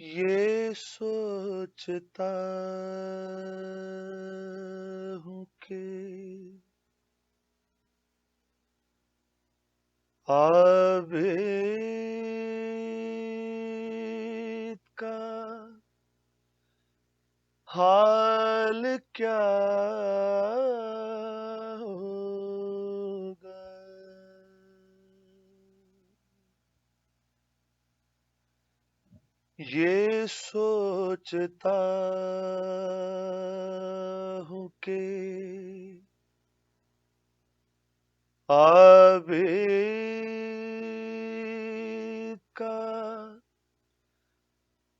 یہ سوچتا ہوں کہ عابد کا حال کیا ہوگا، یہ سوچتا ہوں کہ عابد کا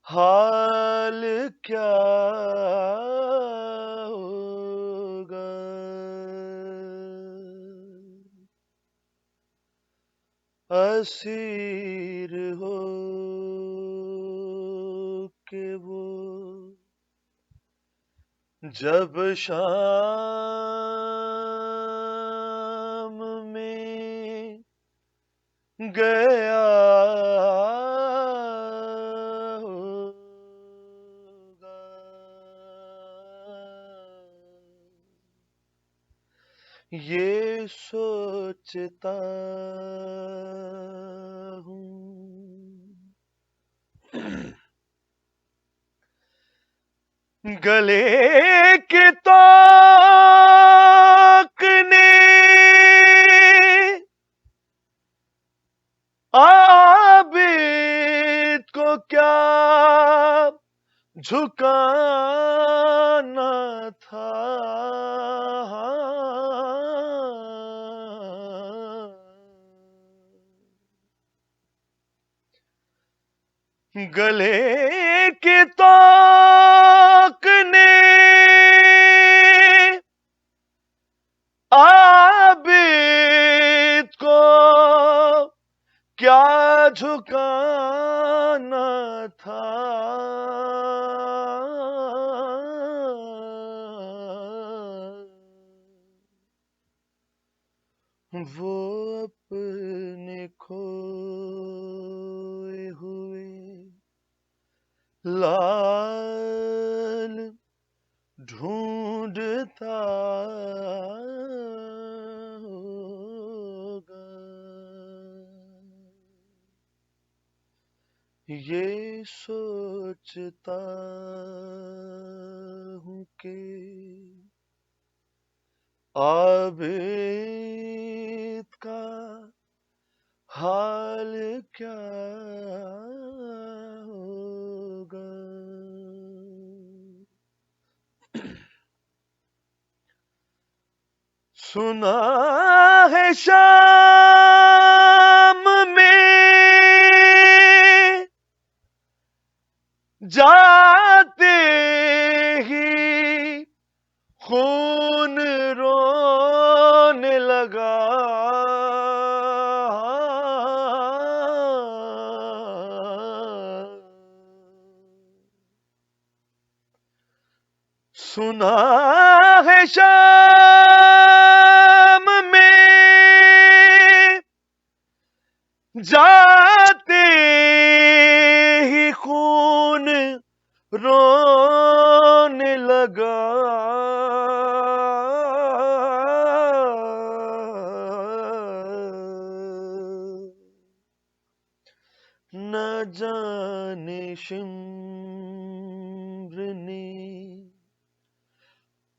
حال کیا ہوگا، اسیر ہو کہ وہ جب شام میں گیا ہوگا، یہ سوچتا ہوں گلے کے طوق نے عابد کو کیا جھکانا تھا، گلے کے طوق نے عابد کو کیا جھکانا تھا، وہ اپنے کھوئے ہوئے لال ڈھونڈتا ہوگا، یہ سوچتا ہوں کہ عابد کا حال کیا ہوگا، سنا ہے شام میں جاتے ہی خون رونے لگا، سنا ہے شام میں جاتے ہی خون رونے لگا، نہ جانے شمر نے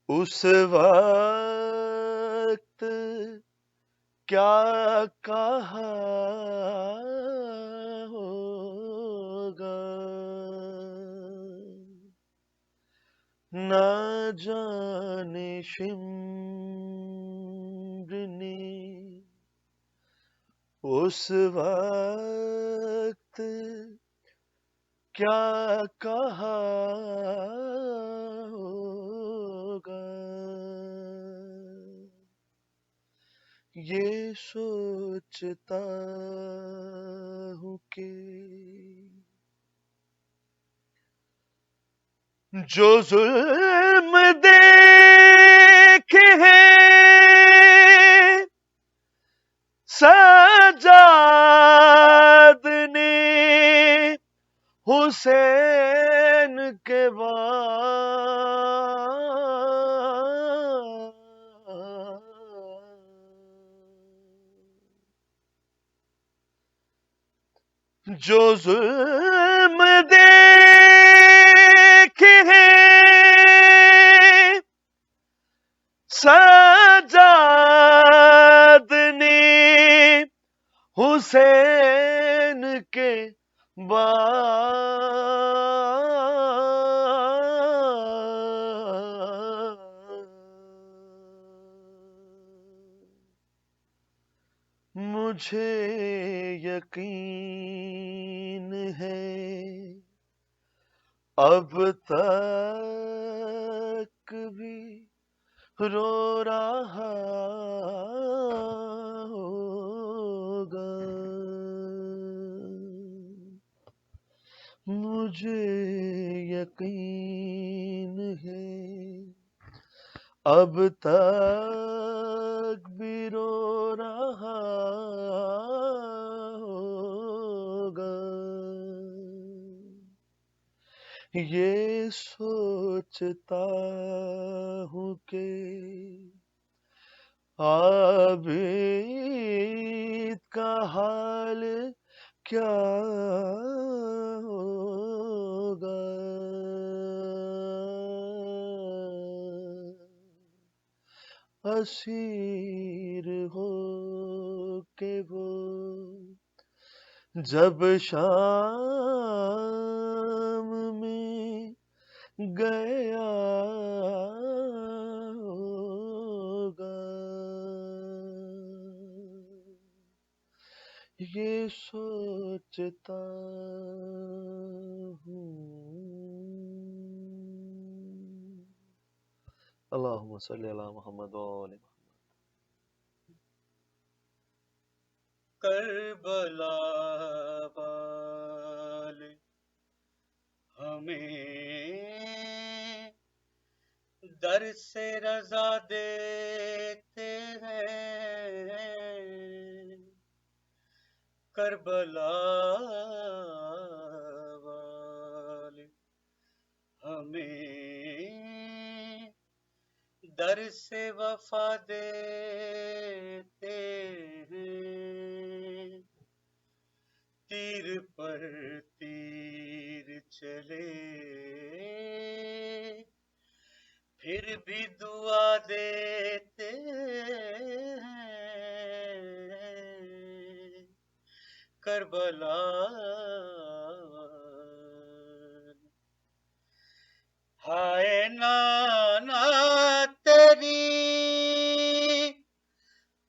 اس وقت کیا کہا ہوگا، نہ جانے شمر نے اس وقت کیا کہا ہوگا، یہ سوچتا ہوں کہ جو ظلم دیکھے ہیں سجاد نے حسین کے بعد جو ظلم دیکھے ہیں سجاد نے حسین کے مجھے یقین ہے اب تک بھی رو رہا ہوگا مجھے یقین ہے اب تک بھی رو رہا ہوگا یہ سوچتا ہوں کہ عابد کا حال کیا ہوگا اسیر ہو کے وہ جب شام میں گیا ہوگا یہ سوچتا ہوں اللہم صلی علی محمد و آل محمد کربلا والے ہمیں در سے رضا دیتے ہیں کربلا والے ہمیں در سے وفا دیتے ہیں تیر پر تیر چلے پھر بھی دعا دیتے ہیں کربلا ہائے نانا تیری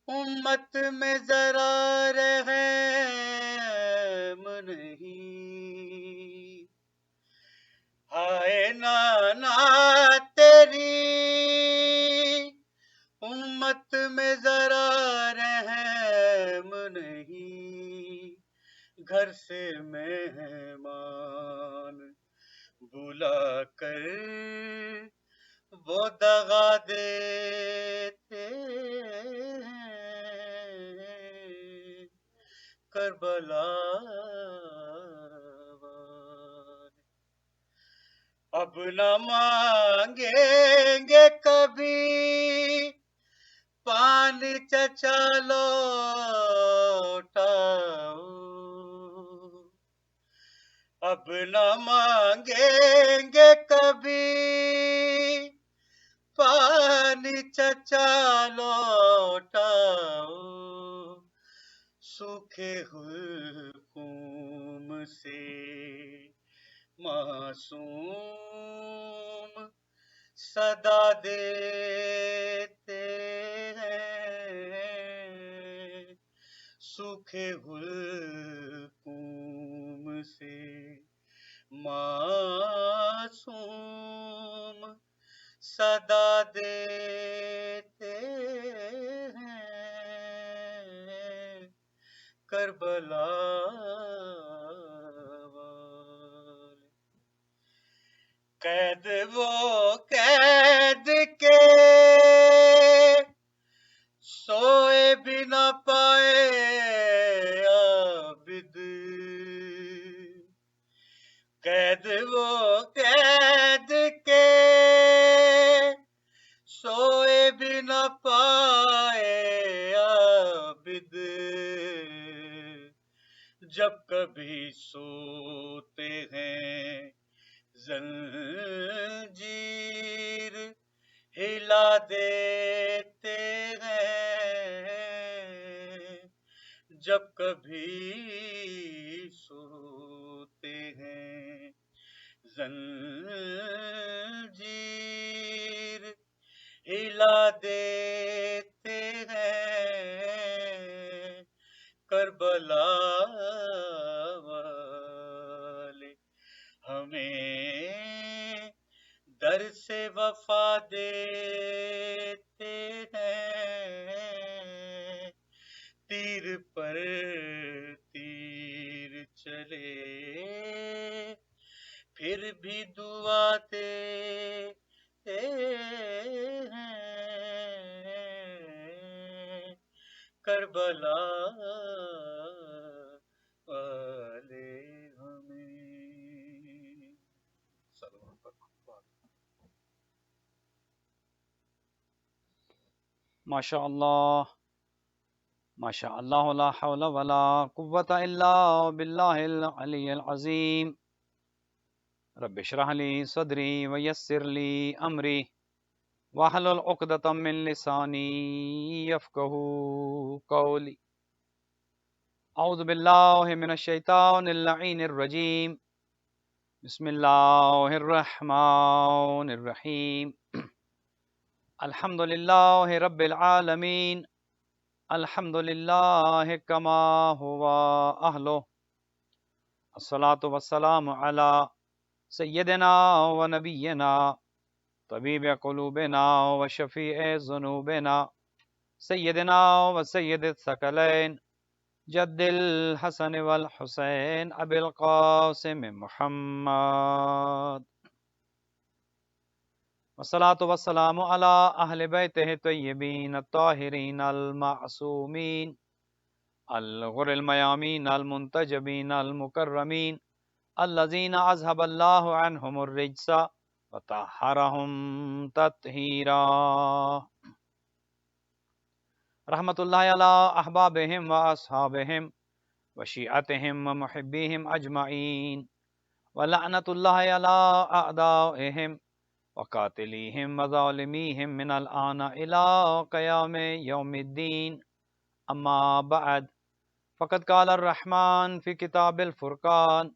امت میں ذرا رحم نہیں ہائے نانا تیری امت میں ذرا رحم نہیں گھر سے مہمان بلا کر وہ دغا دیتے ہیں کربلا اب نہ مانگیں گے کبھی پانی چچا لوٹاؤ اب نہ مانگیں گے کبھی پانی چچا لوٹاؤ سوکھے حلقوم سے معصوم صدا دیتے ہیں سوکھے حلقوم سے معصوم صدا دیتے ہیں کربلا قید وہ قید کے سوئے بھی نہ پائے عابد قید وہ قید کے سوئے بھی نہ پائے عابد، جب کبھی سوتے ہیں زنجیر ہلا دیتے ہیں، جب کبھی سوتے ہیں زنجیر ہلا دیتے ہیں، کربلا والے ہمیں در سے وفا دیتے ہیں، تیر پر تیر چلے پھر بھی دعا دیتے ہیں، کربلا والے ہمیں۔ ماشاء اللہ ماشاء اللہ، لا حول ولا قوة الا باللہ العلی العظیم۔ رب اشرح لی صدری ویسر لی امری واحلل عقدۃ من لسانی یفقہوا قولی۔ اعوذ باللہ من الشیطان اللعین الرجیم، بسم اللہ الرحمن الرحیم۔ الحمد للہ رب العالمین، الحمد للہ کما ہوا اہلہ، الصلاۃ والسلام علی سیدنا و نبینا طبیب قلوبنا و شفیع ذنوبنا سیدنا و سید الثقلین جد الحسن والحسین ابی القاسم محمد، والصلاة والسلام علی اہل بیتہ الطیبین الطاہرین المعصومین الغر المیامین المنتجبین المکرمین الذین اذهب اللہ عنہم الرجس وطہرہم تطہیرا۔ رحمت اللہ علی احبابہم و اصحابہم و شیعتہم و محبیہم اجمعین، ولعنت اللہ علی اعدائہم وقاتلیہم وظالمیہم من الآن الى قیام یوم الدین، اما بعد، فقد قال الرحمن فی کتاب الفرقان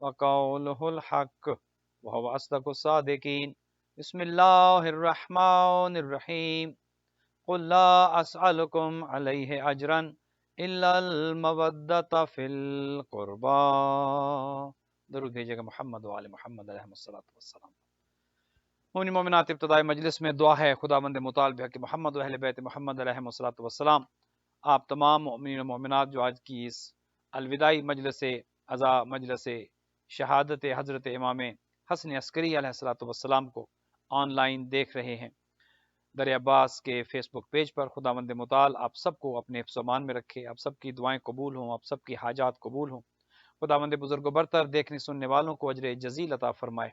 وقولہ الحق وهو اصدق الصادقین۔ بسم اللہ الرحمن الرحیم، قل لا اسألکم علیہ اجرا الا المودۃ فی القربى۔ درود بھیجیے گا محمد و آل محمد علیہ السلام۔ مومن مومنات، ابتدائی مجلس میں دعا ہے خداوند متعال بحق محمد و اہل بیت محمد علیہ السلام، آپ تمام مومنین و مومنات جو آج کی اس الوداعی مجلس عزا، مجلس شہادت حضرت امام حسن عسکری علیہ السلام کو آن لائن دیکھ رہے ہیں در عباس کے فیس بک پیج پر، خداوند متعال آپ سب کو اپنے حفظ و امان میں رکھے، آپ سب کی دعائیں قبول ہوں، آپ سب کی حاجات قبول ہوں۔ خداوند بزرگ و برتر دیکھنے سننے والوں کو اجر جزیل عطا فرمائے،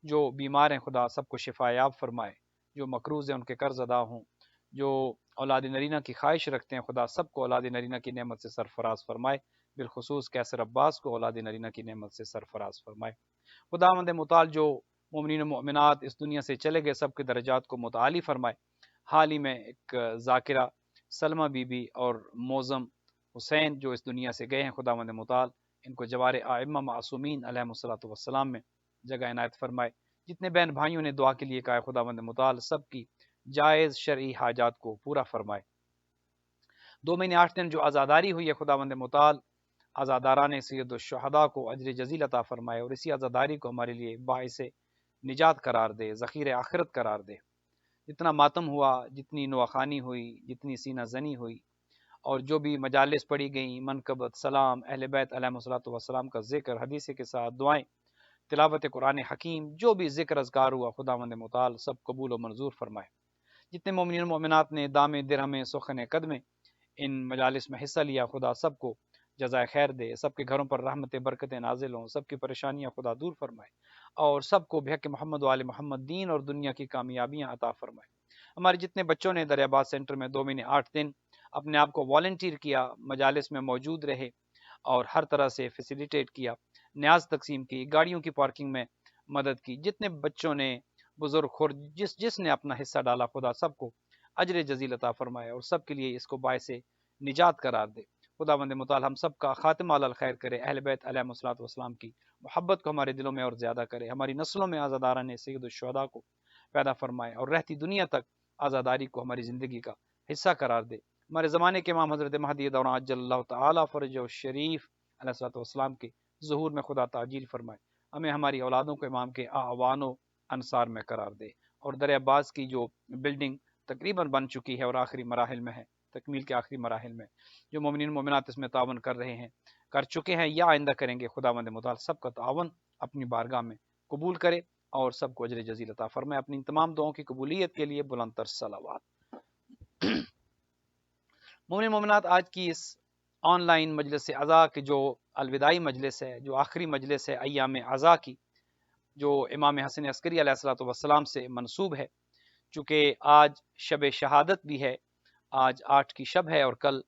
جو بیمار ہیں خدا سب کو شفا یاب فرمائے، جو مقروض ہیں ان کے قرض ادا ہوں، جو اولاد نرینہ کی خواہش رکھتے ہیں خدا سب کو اولاد نرینہ کی نعمت سے سرفراز فرمائے، بالخصوص کیسر عباس کو اولاد نرینہ کی نعمت سے سرفراز فرمائے۔ خداوند متعال جو مومنین و مؤمنات اس دنیا سے چلے گئے سب کے درجات کو متعالی فرمائے۔ حال ہی میں ایک ذاکرہ سلمہ بی بی اور موزم حسین جو اس دنیا سے گئے ہیں، خداوند متعال ان کو جوار ائمہ معصومین علیہم السلام میں جگہ عنایت فرمائے۔ جتنے بہن بھائیوں نے دعا کے لیے کہا ہے، خداوند متعال سب کی جائز شرعی حاجات کو پورا فرمائے۔ 2 مہینے 8 دن جو عزاداری ہوئی ہے، خداوند متعال عزاداران سید الشہداء کو اجر جزیل عطا فرمائے، اور اسی عزاداری کو ہمارے لیے باعث نجات قرار دے، ذخیر آخرت قرار دے۔ جتنا ماتم ہوا، جتنی نواخانی ہوئی، جتنی سینہ زنی ہوئی، اور جو بھی مجالس پڑھی گئیں، منقبت، سلام، اہل بیت علیہ السلام کا ذکر، حدیث کے ساتھ دعائیں، تلاوت قرآن حکیم، جو بھی ذکر اذکار ہوا، خداوند متعال سب قبول و منظور فرمائے۔ جتنے مومنین و مومنات نے دام درہم سخن قدم ان مجالس میں حصہ لیا، خدا سب کو جزائے خیر دے، سب کے گھروں پر رحمت برکتیں نازل ہوں، سب کی پریشانیاں خدا دور فرمائے، اور سب کو بحق محمد و آل محمد دین اور دنیا کی کامیابیاں عطا فرمائے۔ ہمارے جتنے بچوں نے دریا آباد سینٹر میں 2 مہینے 8 دن اپنے آپ کو والنٹیئر کیا، مجالس میں موجود رہے اور ہر طرح سے فیسیلیٹیٹ کیا، نیاز تقسیم کی، گاڑیوں کی پارکنگ میں مدد کی، جتنے بچوں نے، بزرگ خور، جس نے اپنا حصہ ڈالا، خدا سب کو اجر جزیل عطا فرمائے اور سب کے لیے اس کو باعث نجات قرار دے۔ خدا بند مطال ہم سب کا خاتمہ علی الخیر کرے، اہل بیت علیہ الصلوۃ والسلام کی محبت کو ہمارے دلوں میں اور زیادہ کرے، ہماری نسلوں میں آزاداران سید الشہداء کو پیدا فرمائے اور رہتی دنیا تک آزاداری کو ہماری زندگی کا حصہ قرار دے۔ ہمارے زمانے کے امام حضرت مہدی دوران عجل اللہ تعالیٰ فرجہ الشریف علیہ الصلوۃ والسلام کے ظہور میں خدا تعجیل فرمائے، ہمیں ہماری اولادوں کو امام کے اعوان و انصار میں قرار دے، اور دریا عباس کی جو بلڈنگ تقریباً بن چکی ہے اور آخری مراحل میں ہے، تکمیل کے آخری مراحل میں، جو مومنین مومنات اس میں تعاون کر رہے ہیں، کر چکے ہیں یا آئندہ کریں گے، خداوند متعال سب کا تعاون اپنی بارگاہ میں قبول کرے اور سب کو اجر جزیل عطا فرمائے۔ اپنی تمام دعاؤں کی قبولیت کے لیے بلند تر صلوات۔ مومنین مومنات، آج کی اس آن لائن مجلس عزا کی جو الوداعی مجلس ہے، جو آخری مجلس ہے ایام عزا کی، جو امام حسن عسکری علیہ الصلوۃ والسلام سے منسوب ہے، چونکہ آج شب شہادت بھی ہے، آج 8 کی شب ہے اور کل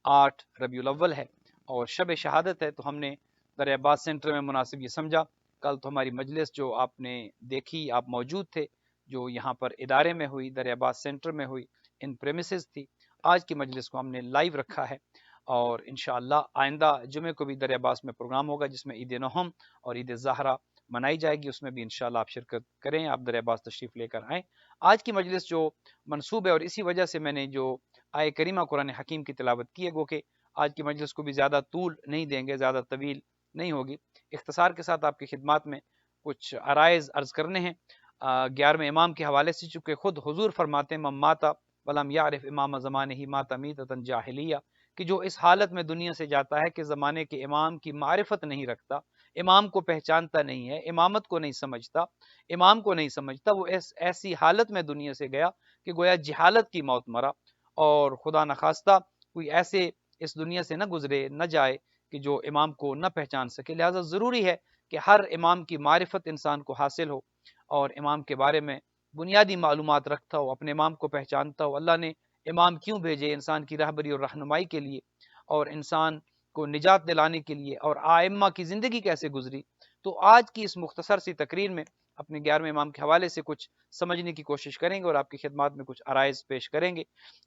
8 ربیع الاول ہے اور شب شہادت ہے، تو ہم نے دریا آباد سینٹر میں مناسب یہ سمجھا۔ کل تو ہماری مجلس جو آپ نے دیکھی، آپ موجود تھے، جو یہاں پر ادارے میں ہوئی، دریا آباد سینٹر میں ہوئی، ان پریمیسز تھی۔ آج کی مجلس کو ہم نے لائیو رکھا ہے اور انشاءاللہ آئندہ جمعے کو بھی دریا آباد میں پروگرام ہوگا جس میں عید نہم اور عید زہرہ منائی جائے گی، اس میں بھی انشاءاللہ آپ شرکت کریں، آپ دریا آباد تشریف لے کر آئیں۔ آج کی مجلس جو منسوب ہے، اور اسی وجہ سے میں نے جو آیہ کریمہ قرآن حکیم کی تلاوت کی ہے، گو کہ آج کی مجلس کو بھی زیادہ طول نہیں دیں گے، زیادہ طویل نہیں ہوگی، اختصار کے ساتھ آپ کی خدمات میں کچھ عرائض عرض کرنے ہیں۔ 11ویں امام کے حوالے سے، چونکہ خود حضور فرماتے ہیں من مات ولم یعرف امام زمانہ مات میتۃ جاہلیہ، کہ جو اس حالت میں دنیا سے جاتا ہے کہ زمانے کے امام کی معرفت نہیں رکھتا، امام کو پہچانتا نہیں ہے، امامت کو نہیں سمجھتا، امام کو نہیں سمجھتا، وہ ایسی حالت میں دنیا سے گیا کہ گویا جہالت کی موت مرا، اور خدا نخواستہ کوئی ایسے اس دنیا سے نہ گزرے، نہ جائے کہ جو امام کو نہ پہچان سکے۔ لہٰذا ضروری ہے کہ ہر امام کی معرفت انسان کو حاصل ہو اور امام کے بارے میں بنیادی معلومات رکھتا ہو، اپنے امام کو پہچانتا ہو، اللہ نے امام کیوں بھیجے، انسان کی رہبری اور رہنمائی کے لیے اور انسان کو نجات دلانے کے لیے، اور آئمہ کی زندگی کیسے گزری۔ تو آج کی اس مختصر سی تقریر میں اپنے 11ویں امام کے حوالے سے کچھ سمجھنے کی کوشش کریں گے اور آپ کی خدمات میں کچھ عرائض پیش کریں گے۔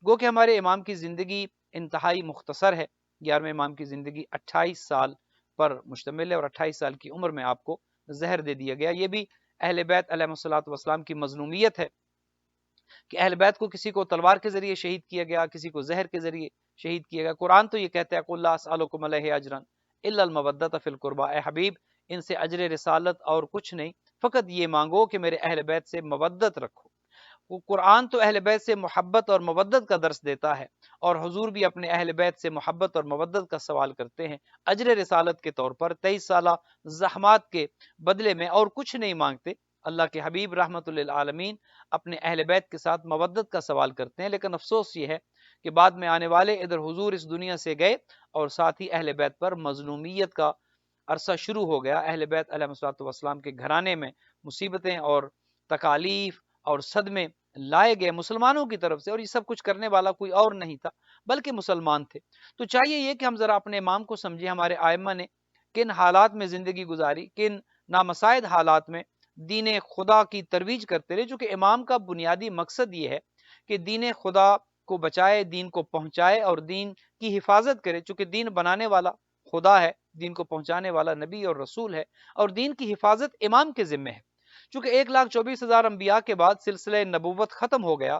گو کہ ہمارے امام کی زندگی انتہائی مختصر ہے، 11ویں امام کی زندگی 28 سال پر مشتمل ہے، اور 28 سال کی عمر میں آپ کو زہر دے دیا گیا۔ یہ بھی اہل بیت علیہ الصلوۃ والسلام کی مظلومیت ہے کہ اہل بیت کو کسی کو تلوار کے ذریعے شہید کیا گیا، کسی کو زہر کے ذریعے شہید کیا گیا۔ قرآن تو یہ کہتا ہے قُل لا اسألکم علیہ اجرا الا المودۃ فی القربى، اے حبیب ان سے اجر رسالت اور کچھ نہیں، فقط یہ مانگو کہ میرے اہل بیت سے مودت رکھو۔ وہ قرآن تو اہل بیت سے محبت اور مودت کا درس دیتا ہے، اور حضور بھی اپنے اہل بیت سے محبت اور مودت کا سوال کرتے ہیں اجر رسالت کے طور پر، 23 سالہ زحمات کے بدلے میں، اور کچھ نہیں مانگتے۔ اللہ کے حبیب رحمت للعالمین اپنے اہل بیت کے ساتھ مودت کا سوال کرتے ہیں، لیکن افسوس یہ ہے کہ بعد میں آنے والے ادھر حضور اس دنیا سے گئے اور ساتھ ہی اہل بیت پر مظلومیت کا عرصہ شروع ہو گیا۔ اہل بیت علیہ الصلوۃ والسلام کے گھرانے میں مصیبتیں اور تکالیف اور صدمے لائے گئے مسلمانوں کی طرف سے، اور یہ سب کچھ کرنے والا کوئی اور نہیں تھا بلکہ مسلمان تھے۔ تو چاہیے یہ کہ ہم ذرا اپنے امام کو سمجھیں، ہمارے ائمہ نے کن حالات میں زندگی گزاری، کن نامساعد حالات میں دین خدا کی ترویج کرتے رہے، چونکہ امام کا بنیادی مقصد یہ ہے کہ دین خدا کو بچائے، دین کو پہنچائے اور دین کی حفاظت کرے، چونکہ دین بنانے والا خدا ہے، دین کو پہنچانے والا نبی اور رسول ہے، اور دین کی حفاظت امام کے ذمہ ہے۔ چونکہ 1,24,000 انبیاء کے بعد سلسلہ نبوت ختم ہو گیا،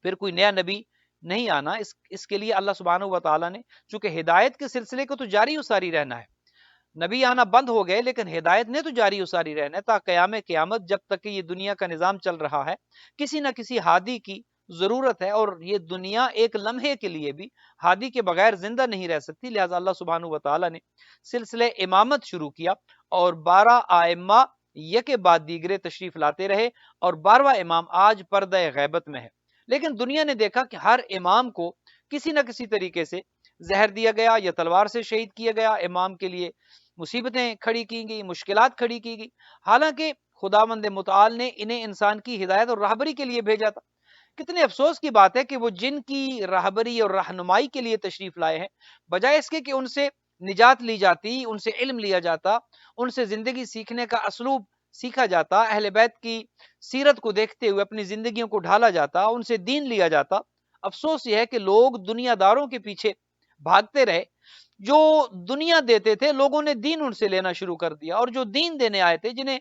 پھر کوئی نیا نبی نہیں آنا، اس کے لیے اللہ سبحانہ و تعالیٰ نے، چونکہ ہدایت کے سلسلے کو تو جاری و ساری رہنا ہے، نبی آنا بند ہو گئے لیکن ہدایت نے تو جاری و ساری رہنا ہے تا قیام قیامت، جب تک کہ یہ دنیا کا نظام چل رہا ہے کسی نہ کسی ہادی کی ضرورت ہے، اور یہ دنیا ایک لمحے کے لیے بھی ہادی کے بغیر زندہ نہیں رہ سکتی۔ لہٰذا اللہ سبحانہ و تعالیٰ نے سلسلہ امامت شروع کیا، اور 12 ائمہ یکے بعد دیگرے تشریف لاتے رہے، اور 12واں امام آج پردہ غیبت میں ہے۔ لیکن دنیا نے دیکھا کہ ہر امام کو کسی نہ کسی طریقے سے زہر دیا گیا یا تلوار سے شہید کیا گیا، امام کے لیے مصیبتیں کھڑی کی گئی، مشکلات کھڑی کی گئی، حالانکہ خداوند متعال نے انہیں انسان کی ہدایت اور راہبری کے لیے بھیجا تھا۔ کتنے افسوس کی بات ہے کہ وہ جن کی راہبری اور رہنمائی کے لیے تشریف لائے ہیں، بجائے اس کے کہ ان سے نجات لی جاتی، ان سے علم لیا جاتا، ان سے زندگی سیکھنے کا اسلوب سیکھا جاتا، اہل بیت کی سیرت کو دیکھتے ہوئے اپنی زندگیوں کو ڈھالا جاتا، ان سے دین لیا جاتا، افسوس یہ ہے کہ لوگ دنیا داروں کے پیچھے بھاگتے رہے، جو دنیا دیتے تھے لوگوں نے دین ان سے لینا شروع کر دیا، اور جو دین دینے آئے تھے جنہیں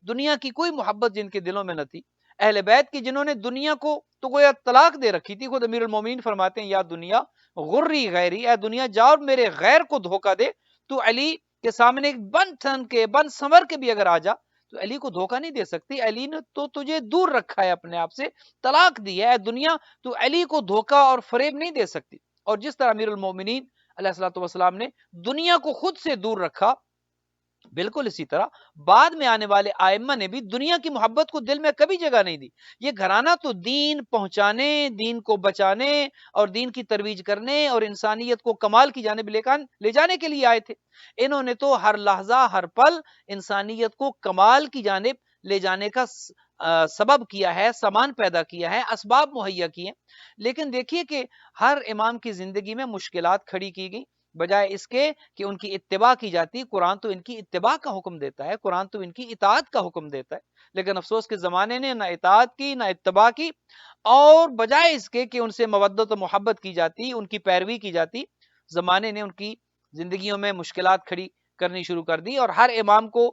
دنیا کی کوئی محبت جن کے دلوں میں نہ تھی، اہل بیت کی جنہوں نے دنیا کو تو گویا طلاق دے رکھی تھی، خود امیر المومنین فرماتے ہیں یا دنیا غری غیری، اے دنیا جا اور میرے غیر کو دھوکہ دے، تو علی کے سامنے ایک بن ٹھن کے بن سنور کے بھی اگر آ جا تو علی کو دھوکہ نہیں دے سکتی، علی نے تو تجھے دور رکھا ہے اپنے آپ سے، طلاق دی ہے، اے دنیا تو علی کو دھوکہ اور فریب نہیں دے سکتی۔ اور جس طرح امیر المومنین علیہ الصلوۃ والسلام نے دنیا کو خود سے دور رکھا، بالکل اسی طرح بعد میں آنے والے ائمہ نے بھی دنیا کی محبت کو دل میں کبھی جگہ نہیں دی۔ یہ گھرانہ تو دین پہنچانے، دین کو بچانے اور دین کی ترویج کرنے اور انسانیت کو کمال کی جانب لے جانے کے لیے آئے تھے۔ انہوں نے تو ہر لحظہ ہر پل انسانیت کو کمال کی جانب لے جانے کا سبب کیا ہے، سامان پیدا کیا ہے، اسباب مہیا کیے، لیکن دیکھیے کہ ہر امام کی زندگی میں مشکلات کھڑی کی گئی، بجائے اس کے کہ ان کی اتباع کی جاتی۔ قرآن تو ان کی اتباع کا حکم دیتا ہے، قرآن تو ان کی اطاعت کا حکم دیتا ہے، لیکن افسوس کے زمانے نے نہ اطاعت کی نہ اتباع کی، اور بجائے اس کے کہ ان سے مودت و محبت کی جاتی، ان کی پیروی کی جاتی، زمانے نے ان کی زندگیوں میں مشکلات کھڑی کرنی شروع کر دی، اور ہر امام کو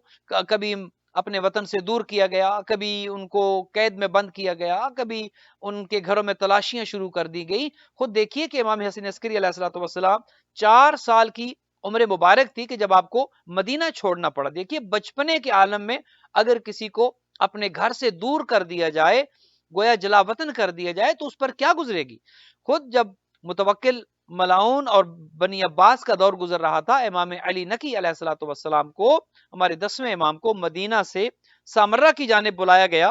کبھی اپنے وطن سے دور کیا گیا، کبھی ان کو قید میں بند کیا گیا، کبھی ان کے گھروں میں تلاشیاں شروع کر دی گئی۔ خود دیکھیے کہ امام حسن عسکری علیہ الصلوۃ والسلام 4 سال کی عمر مبارک تھی کہ جب آپ کو مدینہ چھوڑنا پڑا۔ دیکھیے بچپنے کے عالم میں اگر کسی کو اپنے گھر سے دور کر دیا جائے، گویا جلا وطن کر دیا جائے، تو اس پر کیا گزرے گی۔ خود جب متوکل ملعون اور بنی عباس کا دور گزر رہا تھا، امام علی نقی علیہ الصلوۃ والسلام کو، ہمارے 10ویں امام کو مدینہ سے سامرہ کی جانب بلایا گیا،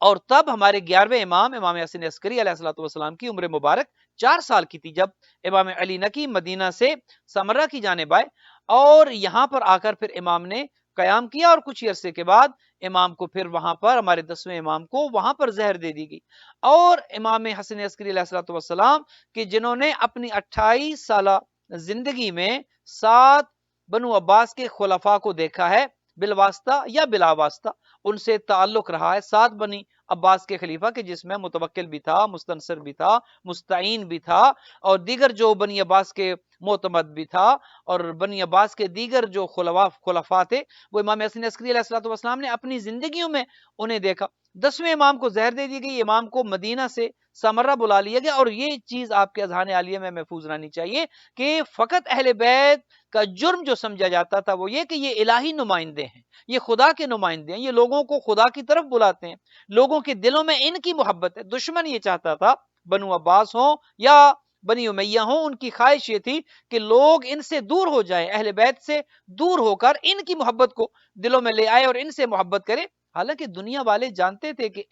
اور تب ہمارے 11ویں امام حسن عسکری علیہ الصلوۃ والسلام کی عمر مبارک 4 سال کی تھی، جب امام علی نقی مدینہ سے سامرہ کی جانب آئے، اور یہاں پر آ کر پھر امام نے قیام کیا، اور کچھ عرصے کے بعد امام کو پھر وہاں پر ہمارے 10ویں امام کو وہاں پر زہر دے دی گئی۔ اور امام حسن عسکری علیہ الصلوۃ والسلام کہ جنہوں نے اپنی 28 سالہ زندگی میں 7 بنو عباس کے خلفاء کو دیکھا ہے، بالواسطہ یا بلا واسطہ ان سے تعلق رہا ہے، 7 بنی عباس کے خلیفہ کہ جس میں متوکل بھی تھا، مستنصر بھی تھا، مستعین بھی تھا، اور دیگر جو بنی عباس کے معتمد بھی تھا، اور بنی عباس کے دیگر جو خلفاء تھے، وہ امام حسن عسکری علیہ الصلوۃ والسلام نے اپنی زندگیوں میں انہیں دیکھا۔ 10ویں امام کو زہر دے دی گئی، امام کو مدینہ سے سامرہ بلا لیا گیا، اور یہ چیز آپ کے اذہان عالیہ میں محفوظ رہنی چاہیے کہ فقط اہل بیت کا جرم جو سمجھا جاتا تھا وہ یہ کہ یہ الہی نمائندے ہیں، یہ خدا کے نمائندے ہیں، یہ لوگوں کو خدا کی طرف بلاتے ہیں، لوگوں کے دلوں میں ان کی محبت ہے۔ دشمن یہ چاہتا تھا، بنو عباس ہوں یا بنی امیہ ہوں، ان کی خواہش یہ تھی کہ لوگ ان سے دور ہو جائیں، اہل بیت سے دور ہو کر ان کی محبت کو دلوں میں لے آئے اور ان سے محبت کرے، حالانکہ دنیا والے جانتے تھے کہ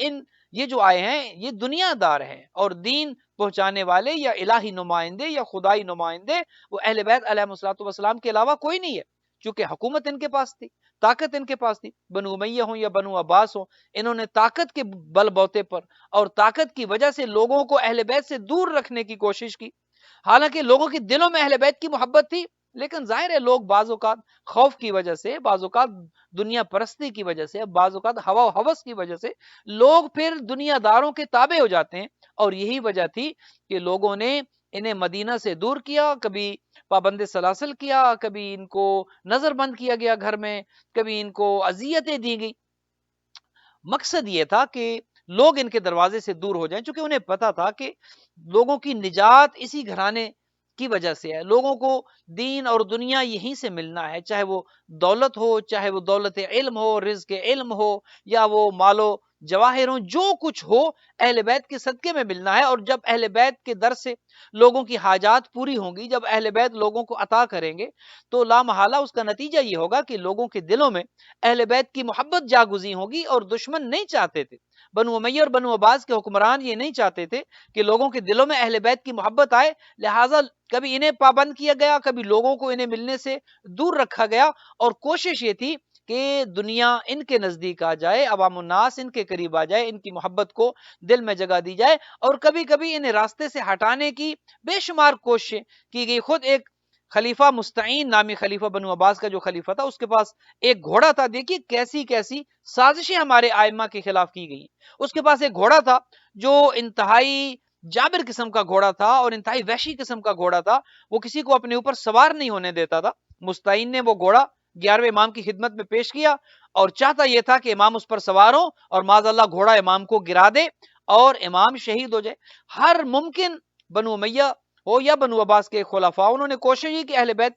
یہ جو آئے ہیں یہ دنیا دار ہیں، اور دین پہنچانے والے یا الہی نمائندے یا خدائی نمائندے وہ اہل بیت علیہ الصلوۃ والسلام کے علاوہ کوئی نہیں ہے، چونکہ حکومت ان کے پاس تھی، طاقت ان کے پاس تھی، بنو امیہ ہوں یا بنو عباس ہوں، انہوں نے طاقت کے بل بوتے پر اور طاقت کی وجہ سے لوگوں کو اہل بیت سے دور رکھنے کی کوشش کی، حالانکہ لوگوں کے دلوں میں اہل بیت کی محبت تھی، لیکن ظاہر ہے لوگ بعض اوقات خوف کی وجہ سے، بعض اوقات دنیا پرستی کی وجہ سے، بعض اوقات ہوا و ہوس کی وجہ سے لوگ پھر دنیا داروں کے تابع ہو جاتے ہیں، اور یہی وجہ تھی کہ لوگوں نے انہیں مدینہ سے دور کیا، کبھی پابند سلاسل کیا، کبھی ان کو نظر بند کیا گیا گھر میں، کبھی ان کو اذیتیں دی گئی۔ مقصد یہ تھا کہ لوگ ان کے دروازے سے دور ہو جائیں، چونکہ انہیں پتا تھا کہ لوگوں کی نجات اسی گھرانے کی وجہ سے ہے، لوگوں کو دین اور دنیا یہیں سے ملنا ہے، چاہے وہ دولت ہو، چاہے وہ دولت علم ہو، رزق علم ہو، یا وہ مال و جواہروں جو کچھ ہو اہل بیت کے صدقے میں ملنا ہے، اور جب اہل بیت کے در سے لوگوں کی حاجات پوری ہوں گی، جب اہل بیت لوگوں کو عطا کریں گے، تو لا محالہ اس کا نتیجہ یہ ہوگا کہ لوگوں کے دلوں میں اہل بیت کی محبت جاگزی ہوگی، اور دشمن نہیں چاہتے تھے، بنو امیہ اور بنو عباس کے حکمران یہ نہیں چاہتے تھے کہ لوگوں کے دلوں میں اہل بیت کی محبت آئے، لہٰذا کبھی انہیں پابند کیا گیا، کبھی لوگوں کو انہیں ملنے سے دور رکھا گیا، اور کوشش یہ تھی کہ دنیا ان کے نزدیک آ جائے، عوام الناس ان کے قریب آ جائے، ان کی محبت کو دل میں جگہ دی جائے، اور کبھی کبھی انہیں راستے سے ہٹانے کی بے شمار کوششیں کی گئی۔ خود ایک خلیفہ مستعین نامی خلیفہ بنو عباس کا جو خلیفہ تھا، اس کے پاس ایک گھوڑا تھا، دیکھیے کیسی کیسی سازشیں ہمارے ائمہ کے خلاف کی گئی۔ اس کے پاس ایک گھوڑا تھا جو انتہائی جابر قسم کا گھوڑا تھا، اور انتہائی وحشی قسم کا گھوڑا تھا، وہ کسی کو اپنے اوپر سوار نہیں ہونے دیتا تھا۔ مستعین نے وہ گھوڑا 11ویں امام کی خدمت میں پیش کیا، اور چاہتا یہ تھا کہ امام اس پر سوار ہو، اور معاذ اللہ گھوڑا امام کو گرا دے اور امام شہید ہو جائے۔ ہر ممکن بنو امیہ ہو یا بنو عباس کے خلفاء، انہوں نے کوشش کی کہ اہل بیت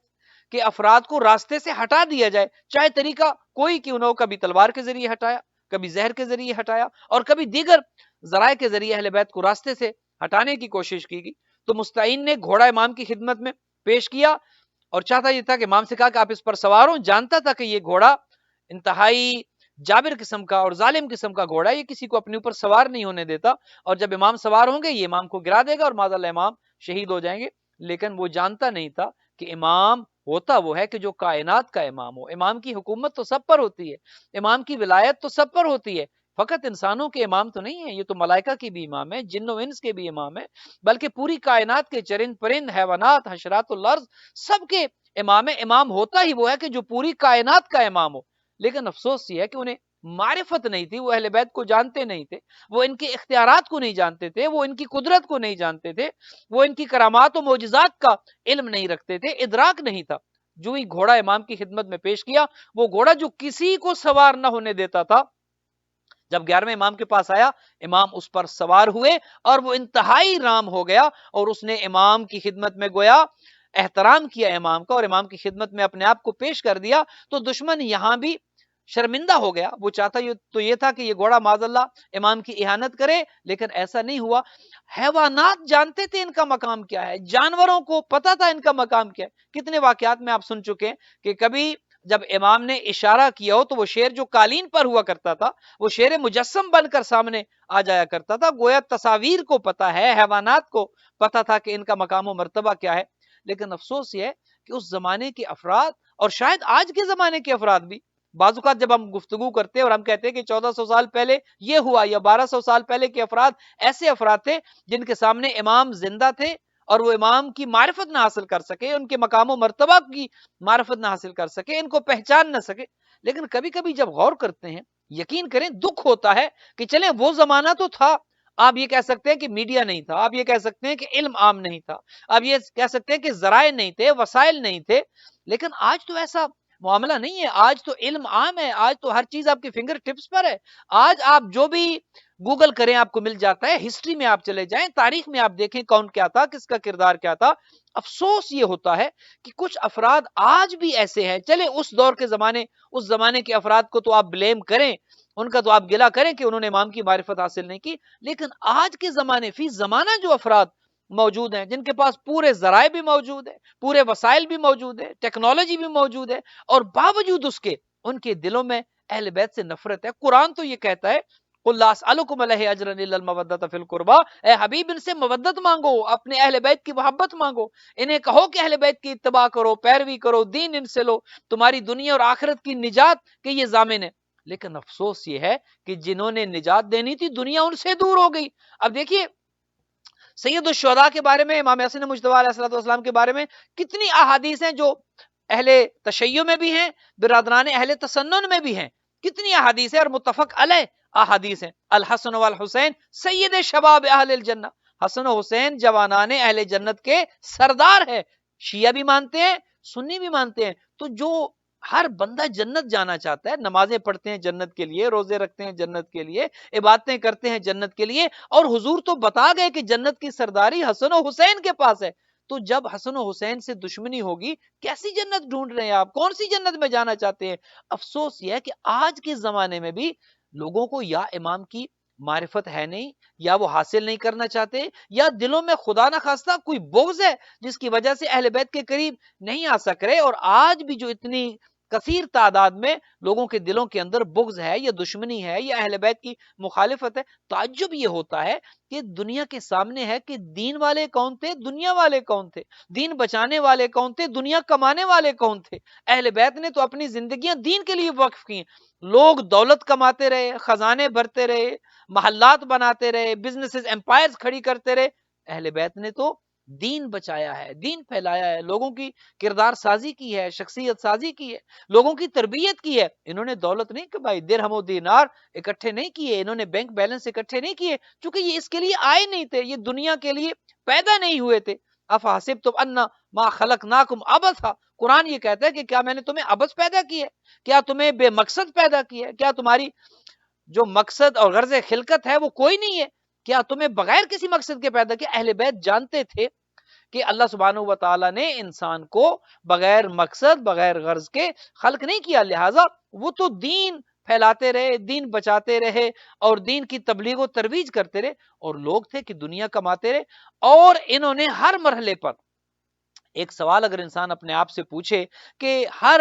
کے افراد کو راستے سے ہٹا دیا جائے، چاہے طریقہ کوئی کیوں نہ ہو، کبھی تلوار کے ذریعے ہٹایا، کبھی زہر کے ذریعے ہٹایا، اور کبھی دیگر ذرائع کے ذریعے اہل بیت کو راستے سے ہٹانے کی کوشش کی گئی۔ تو مستعین نے گھوڑا امام کی خدمت میں پیش کیا، اور چاہتا یہ تھا کہ امام سے کہا کہ آپ اس پر سوار ہوں، جانتا تھا کہ یہ گھوڑا انتہائی جابر قسم کا اور ظالم قسم کا گھوڑا ہے، یہ کسی کو اپنے اوپر سوار نہیں ہونے دیتا، اور جب امام سوار ہوں گے یہ امام کو گرا دے گا، اور معاذ اللہ امام شہید ہو جائیں گے۔ لیکن وہ جانتا نہیں تھا کہ امام ہوتا وہ ہے کہ جو کائنات کا امام ہو۔ امام کی حکومت تو سب پر ہوتی ہے، امام کی ولایت تو سب پر ہوتی ہے، فقط انسانوں کے امام تو نہیں ہے، یہ تو ملائکہ کی بھی امام ہے، جن و انس کے بھی امام ہے، بلکہ پوری کائنات کے چرند پرند، حیوانات، حشرات الارض سب کے امام ہے۔ امام ہوتا ہی وہ ہے کہ جو پوری کائنات کا امام ہو۔ لیکن افسوس یہ ہے کہ انہیں معرفت نہیں تھی، وہ اہل بیت کو جانتے نہیں تھے، وہ ان کے اختیارات کو نہیں جانتے تھے، وہ ان کی قدرت کو نہیں جانتے تھے، وہ ان کی کرامات و معجزات کا علم نہیں رکھتے تھے، ادراک نہیں تھا۔ جو ہی گھوڑا امام کی خدمت میں پیش کیا، وہ گھوڑا جو کسی کو سوار نہ ہونے دیتا تھا، جب 11ویں امام کے پاس آیا، امام اس پر سوار ہوئے، اور وہ انتہائی رام ہو گیا، اور اس نے امام کی خدمت میں گویا احترام کیا امام کا، اور امام کی خدمت میں اپنے آپ کو پیش کر دیا۔ تو دشمن یہاں بھی شرمندہ ہو گیا، وہ چاہتا تو یہ تھا کہ یہ گھوڑا معاذ اللہ امام کی اہانت کرے، لیکن ایسا نہیں ہوا۔ حیوانات جانتے تھے ان کا مقام کیا ہے، جانوروں کو پتا تھا ان کا مقام کیا ہے۔ کتنے واقعات میں آپ سن چکے ہیں کہ کبھی جب امام نے اشارہ کیا ہو تو وہ شیر جو قالین پر ہوا کرتا تھا، وہ شیر مجسم بن کر سامنے آ جایا کرتا تھا، گویا تصاویر کو پتا ہے، حیوانات کو پتا تھا کہ ان کا مقام و مرتبہ کیا ہے۔ لیکن افسوس یہ ہے کہ اس زمانے کے افراد، اور شاید آج کے زمانے کے افراد بھی، بعض اوقات جب ہم گفتگو کرتے ہیں اور ہم کہتے ہیں کہ 1400 سال پہلے یہ ہوا، یا 1200 سال پہلے کے افراد ایسے افراد تھے جن کے سامنے امام زندہ تھے، اور وہ امام کی معرفت نہ حاصل کر سکے، ان کے مقام و مرتبہ کی معرفت نہ حاصل کر سکے، ان کو پہچان نہ سکے۔ لیکن کبھی کبھی جب غور کرتے ہیں، یقین کریں دکھ ہوتا ہے کہ چلیں وہ زمانہ تو تھا، آپ یہ کہہ سکتے ہیں کہ میڈیا نہیں تھا، آپ یہ کہہ سکتے ہیں کہ علم عام نہیں تھا، آپ یہ کہہ سکتے ہیں کہ ذرائع نہیں تھے، وسائل نہیں تھے، لیکن آج تو ایسا معاملہ نہیں ہے۔ آج تو علم عام ہے، آج تو ہر چیز آپ کے فنگر ٹپس پر ہے۔ آج آپ جو بھی گوگل کریں آپ کو مل جاتا ہے، ہسٹری میں آپ چلے جائیں، تاریخ میں آپ دیکھیں کون کیا تھا، کس کا کردار کیا تھا۔ افسوس یہ ہوتا ہے کہ کچھ افراد آج بھی ایسے ہیں، چلے اس دور کے زمانے، اس زمانے کے افراد کو تو آپ بلیم کریں، ان کا تو آپ گلہ کریں کہ انہوں نے امام کی معرفت حاصل نہیں کی، لیکن آج کے زمانے فی زمانہ جو افراد موجود ہیں، جن کے پاس پورے ذرائع بھی موجود ہیں، پورے وسائل بھی موجود ہیں، ٹیکنالوجی بھی موجود ہے، اور باوجود اس کے ان کے دلوں میں اہل بیت سے نفرت ہے۔ قرآن تو یہ کہتا ہے قُلْ لَا أَسْأَلُكُمْ عَلَيْهِ أَجْرًا إِلَّا الْمَوَدَّةَ فِي الْقُرْبَى، اے حبیب ان سے مودت مانگو، اپنے اہل بیت کی محبت مانگو، انہیں کہو کہ اہل بیت کی اتباع کرو، پیروی کرو، دین ان سے لو، تمہاری دنیا اور آخرت کی نجات کے یہ ضامن ہے۔ لیکن افسوس یہ ہے کہ جنہوں نے نجات دینی تھی، دنیا ان سے دور ہو گئی۔ اب دیکھیے سید الشہداء کے بارے میں، امام حسن مجتبیٰ علیہ السلام کے بارے میں کتنی احادیث ہیں جو اہل تشیع میں بھی ہیں، برادران اہل تسنن میں بھی ہیں، کتنی احادیث ہیں، اور متفق علیہ احادیث ہیں۔ الحسن والحسین سید شباب اہل الجنہ، حسن و حسین جوانان اہل جنت کے سردار ہیں۔ شیعہ بھی مانتے ہیں، سنی بھی مانتے ہیں۔ تو جو ہر بندہ جنت جانا چاہتا ہے، نمازیں پڑھتے ہیں جنت کے لیے، روزے رکھتے ہیں جنت کے لیے، عبادتیں کرتے ہیں جنت کے لیے، اور حضور تو بتا گئے کہ جنت کی سرداری حسن و حسین کے پاس ہے۔ تو جب حسن و حسین سے دشمنی ہوگی، کیسی جنت ڈھونڈ رہے ہیں آپ؟ کون سی جنت میں جانا چاہتے ہیں؟ افسوس یہ ہے کہ آج کے زمانے میں بھی لوگوں کو یا امام کی معرفت ہے نہیں، یا وہ حاصل نہیں کرنا چاہتے، یا دلوں میں خدا نہ خواستہ کوئی بغض ہے جس کی وجہ سے اہل بیت کے قریب نہیں آ سک رہے۔ اور آج بھی جو اتنی کثیر تعداد میں لوگوں کے دلوں کے اندر بغض ہے یا دشمنی ہے یا اہل بیت کی مخالفت ہے، تعجب یہ ہوتا ہے کہ دنیا کے سامنے ہے کہ دین والے کون تھے، دنیا والے کون تھے، دین بچانے والے کون تھے، دنیا کمانے والے کون تھے۔ اہل بیت نے تو اپنی زندگیاں دین کے لیے وقف کی۔ لوگ دولت کماتے رہے، خزانے بھرتے رہے، محلات بناتے رہے، بزنسز امپائرز کھڑی کرتے رہے، اہل بیت نے تو دین بچایا ہے، دین پھیلایا ہے، لوگوں کی کردار سازی کی ہے، شخصیت سازی کی ہے، لوگوں کی تربیت کی ہے۔ انہوں نے دولت نہیں کمائی، درہم و دینار اکٹھے نہیں کیے، انہوں نے بینک بیلنس اکٹھے نہیں کیے، چونکہ یہ اس کے لیے آئے نہیں تھے، یہ دنیا کے لیے پیدا نہیں ہوئے تھے۔ افحسبتم انا ما خلقناکم عبثا، قرآن یہ کہتا ہے کہ کیا میں نے تمہیں عبث پیدا کی ہے، کیا تمہیں بے مقصد پیدا کی ہے، کیا تمہاری جو مقصد اور غرض خلقت ہے وہ کوئی نہیں ہے، کیا تمہیں بغیر کسی مقصد کے پیدا کیا؟ اہل بیت جانتے تھے کہ اللہ سبحانہ و تعالیٰ نے انسان کو بغیر مقصد بغیر غرض کے خلق نہیں کیا، لہٰذا وہ تو دین پھیلاتے رہے، دین بچاتے رہے اور دین کی تبلیغ و ترویج کرتے رہے، اور لوگ تھے کہ دنیا کماتے رہے۔ اور انہوں نے ہر مرحلے پر ایک سوال اگر انسان اپنے آپ سے پوچھے کہ ہر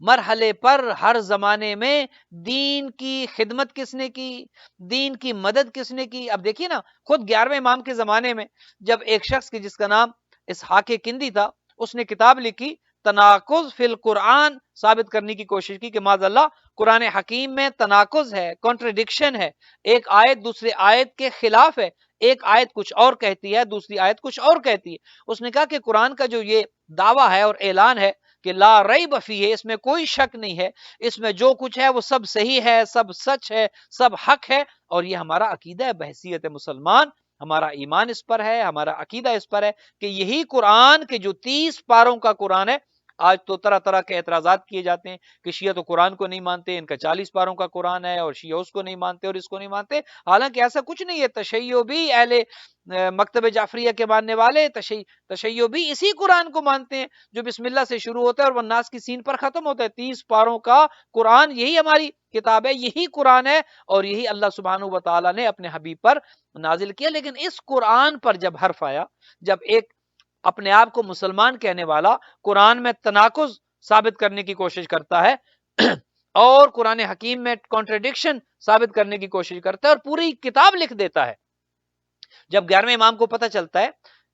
مرحلے پر ہر زمانے میں دین کی خدمت کس نے کی، دین کی مدد کس نے کی؟ اب دیکھیے نا، خود 11ویں امام کے زمانے میں جب ایک شخص کی جس کا نام اسحاق کندی تھا، اس نے کتاب لکھی تناقض فی القرآن، ثابت کرنے کی کوشش کی کہ معاذ اللہ قرآن حکیم میں تناقض ہے، کنٹرڈکشن ہے، ایک آیت دوسری آیت کے خلاف ہے، ایک آیت کچھ اور کہتی ہے، دوسری آیت کچھ اور کہتی ہے۔ اس نے کہا کہ قرآن کا جو یہ دعویٰ ہے اور اعلان ہے کہ لا ریب فیہ، اس میں کوئی شک نہیں ہے، اس میں جو کچھ ہے وہ سب صحیح ہے، سب سچ ہے، سب حق ہے، اور یہ ہمارا عقیدہ ہے بحیثیت مسلمان، ہمارا ایمان اس پر ہے، ہمارا عقیدہ اس پر ہے کہ یہی قرآن کے جو 30 پاروں کا قرآن ہے۔ آج تو طرح طرح کے اعتراضات کیے جاتے ہیں کہ شیعہ تو قرآن کو نہیں مانتے، ان کا 40 پاروں کا قرآن ہے، اور شیعہ اس کو نہیں مانتے اور اس کو نہیں مانتے، حالانکہ ایسا کچھ نہیں ہے۔ تشیع بھی اہل مکتب جعفریہ کے ماننے والے تشیع بھی اسی قرآن کو مانتے ہیں جو بسم اللہ سے شروع ہوتا ہے اور والناس کی سین پر ختم ہوتا ہے۔ 30 پاروں کا قرآن یہی ہماری کتاب ہے، یہی قرآن ہے، اور یہی اللہ سبحانہ و تعالیٰ نے اپنے حبیب پر نازل کیا۔ لیکن اس قرآن پر جب حرف آیا، جب ایک اپنے آپ کو مسلمان کہنے والا قرآن میں تناقض ثابت کرنے کی کوشش کرتا ہے اور قرآن حکیم میں کانٹرڈکشن ثابت کرنے کی کوشش کرتا ہے اور پوری کتاب لکھ دیتا ہے، جب 11ویں امام کو پتہ چلتا ہے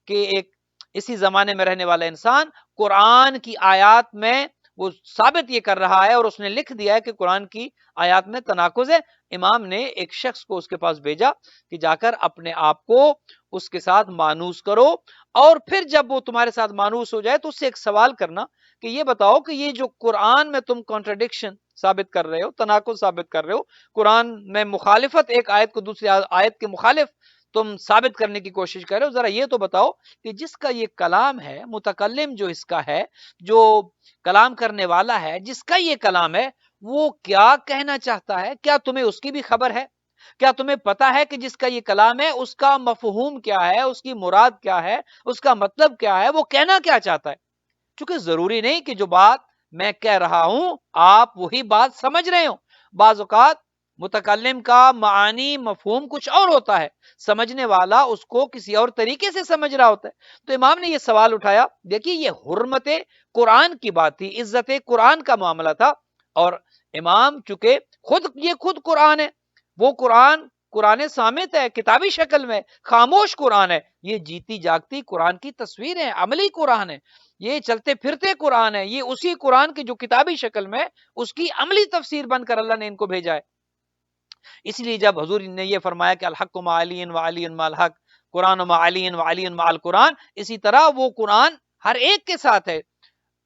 کہ ایک اسی زمانے میں رہنے والا انسان قرآن کی آیات میں وہ ثابت یہ کر رہا ہے اور اس نے لکھ دیا ہے کہ قرآن کی آیات میں تناقض ہے، امام نے ایک شخص کو اس کے پاس بھیجا کہ جا کر اپنے آپ کو اس کے ساتھ مانوس کرو، اور پھر جب وہ تمہارے ساتھ مانوس ہو جائے تو اس سے ایک سوال کرنا کہ یہ بتاؤ کہ یہ جو قرآن میں تم کانٹرڈکشن ثابت کر رہے ہو، تناقض ثابت کر رہے ہو، قرآن میں مخالفت، ایک آیت کو دوسری آیت کے مخالف تم ثابت کرنے کی کوشش کر رہے ہو، ذرا یہ تو بتاؤ کہ جس کا یہ کلام ہے، متکلم جو اس کا ہے، جو کلام کرنے والا ہے، جس کا یہ کلام ہے، وہ کیا کہنا چاہتا ہے؟ کیا تمہیں اس کی بھی خبر ہے؟ کیا تمہیں پتا ہے کہ جس کا یہ کلام ہے اس کا مفہوم کیا ہے، اس کی مراد کیا ہے، اس کا مطلب کیا ہے، وہ کہنا کیا چاہتا ہے؟ چونکہ ضروری نہیں کہ جو بات میں کہہ رہا ہوں آپ وہی بات سمجھ رہے ہوں، بعض اوقات متکلم کا معانی مفہوم کچھ اور ہوتا ہے، سمجھنے والا اس کو کسی اور طریقے سے سمجھ رہا ہوتا ہے۔ تو امام نے یہ سوال اٹھایا، دیکھیے یہ حرمت قرآن کی بات تھی، عزت قرآن کا معاملہ تھا، اور امام چونکہ خود قرآن ہے، وہ قرآن سامت ہے، کتابی شکل میں خاموش قرآن ہے، یہ جیتی جاگتی قرآن کی تصویر ہے، عملی قرآن ہے، یہ چلتے پھرتے قرآن ہے، یہ اسی قرآن کی جو کتابی شکل میں اس کی عملی تفسیر بن کر اللہ نے ان کو بھیجا ہے۔ اس لیے جب حضور نے یہ فرمایا کہ الحق مع علی و علی مع الحق، قرآن مع علی و علی مع القرآن، اسی طرح وہ قرآن ہر ایک کے ساتھ ہے،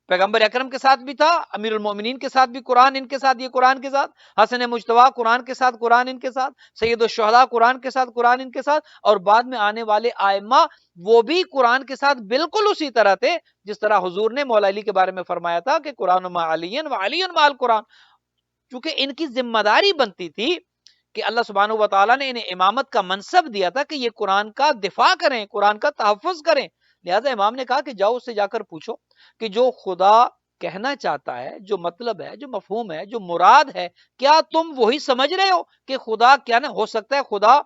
پیغمبر اکرم کے ساتھ بھی تھا، امیر المومنین کے ساتھ بھی قرآن، ان کے ساتھ یہ قرآن کے ساتھ، حسن مجتبیٰ قرآن کے ساتھ، قرآن ان کے ساتھ، سید الشہداء قرآن کے ساتھ، قرآن ان کے ساتھ، اور بعد میں آنے والے ائمہ وہ بھی قرآن کے ساتھ بالکل اسی طرح تھے جس طرح حضور نے مولا علی کے بارے میں فرمایا تھا کہ قرآن مع علی و علی مع القرآن، چونکہ ان کی ذمہ داری بنتی تھی کہ اللہ سبحانہ و تعالیٰ نے انہیں امامت کا منصب دیا تھا کہ یہ قرآن کا دفاع کریں، قرآن کا تحفظ کریں، لہذا امام نے کہا کہ جاؤ اس سے جا کر پوچھو کہ جو خدا کہنا چاہتا ہے، جو مطلب ہے، جو مفہوم ہے، جو مراد ہے، کیا تم وہی سمجھ رہے ہو کہ خدا کیا نہ ہو سکتا ہے خدا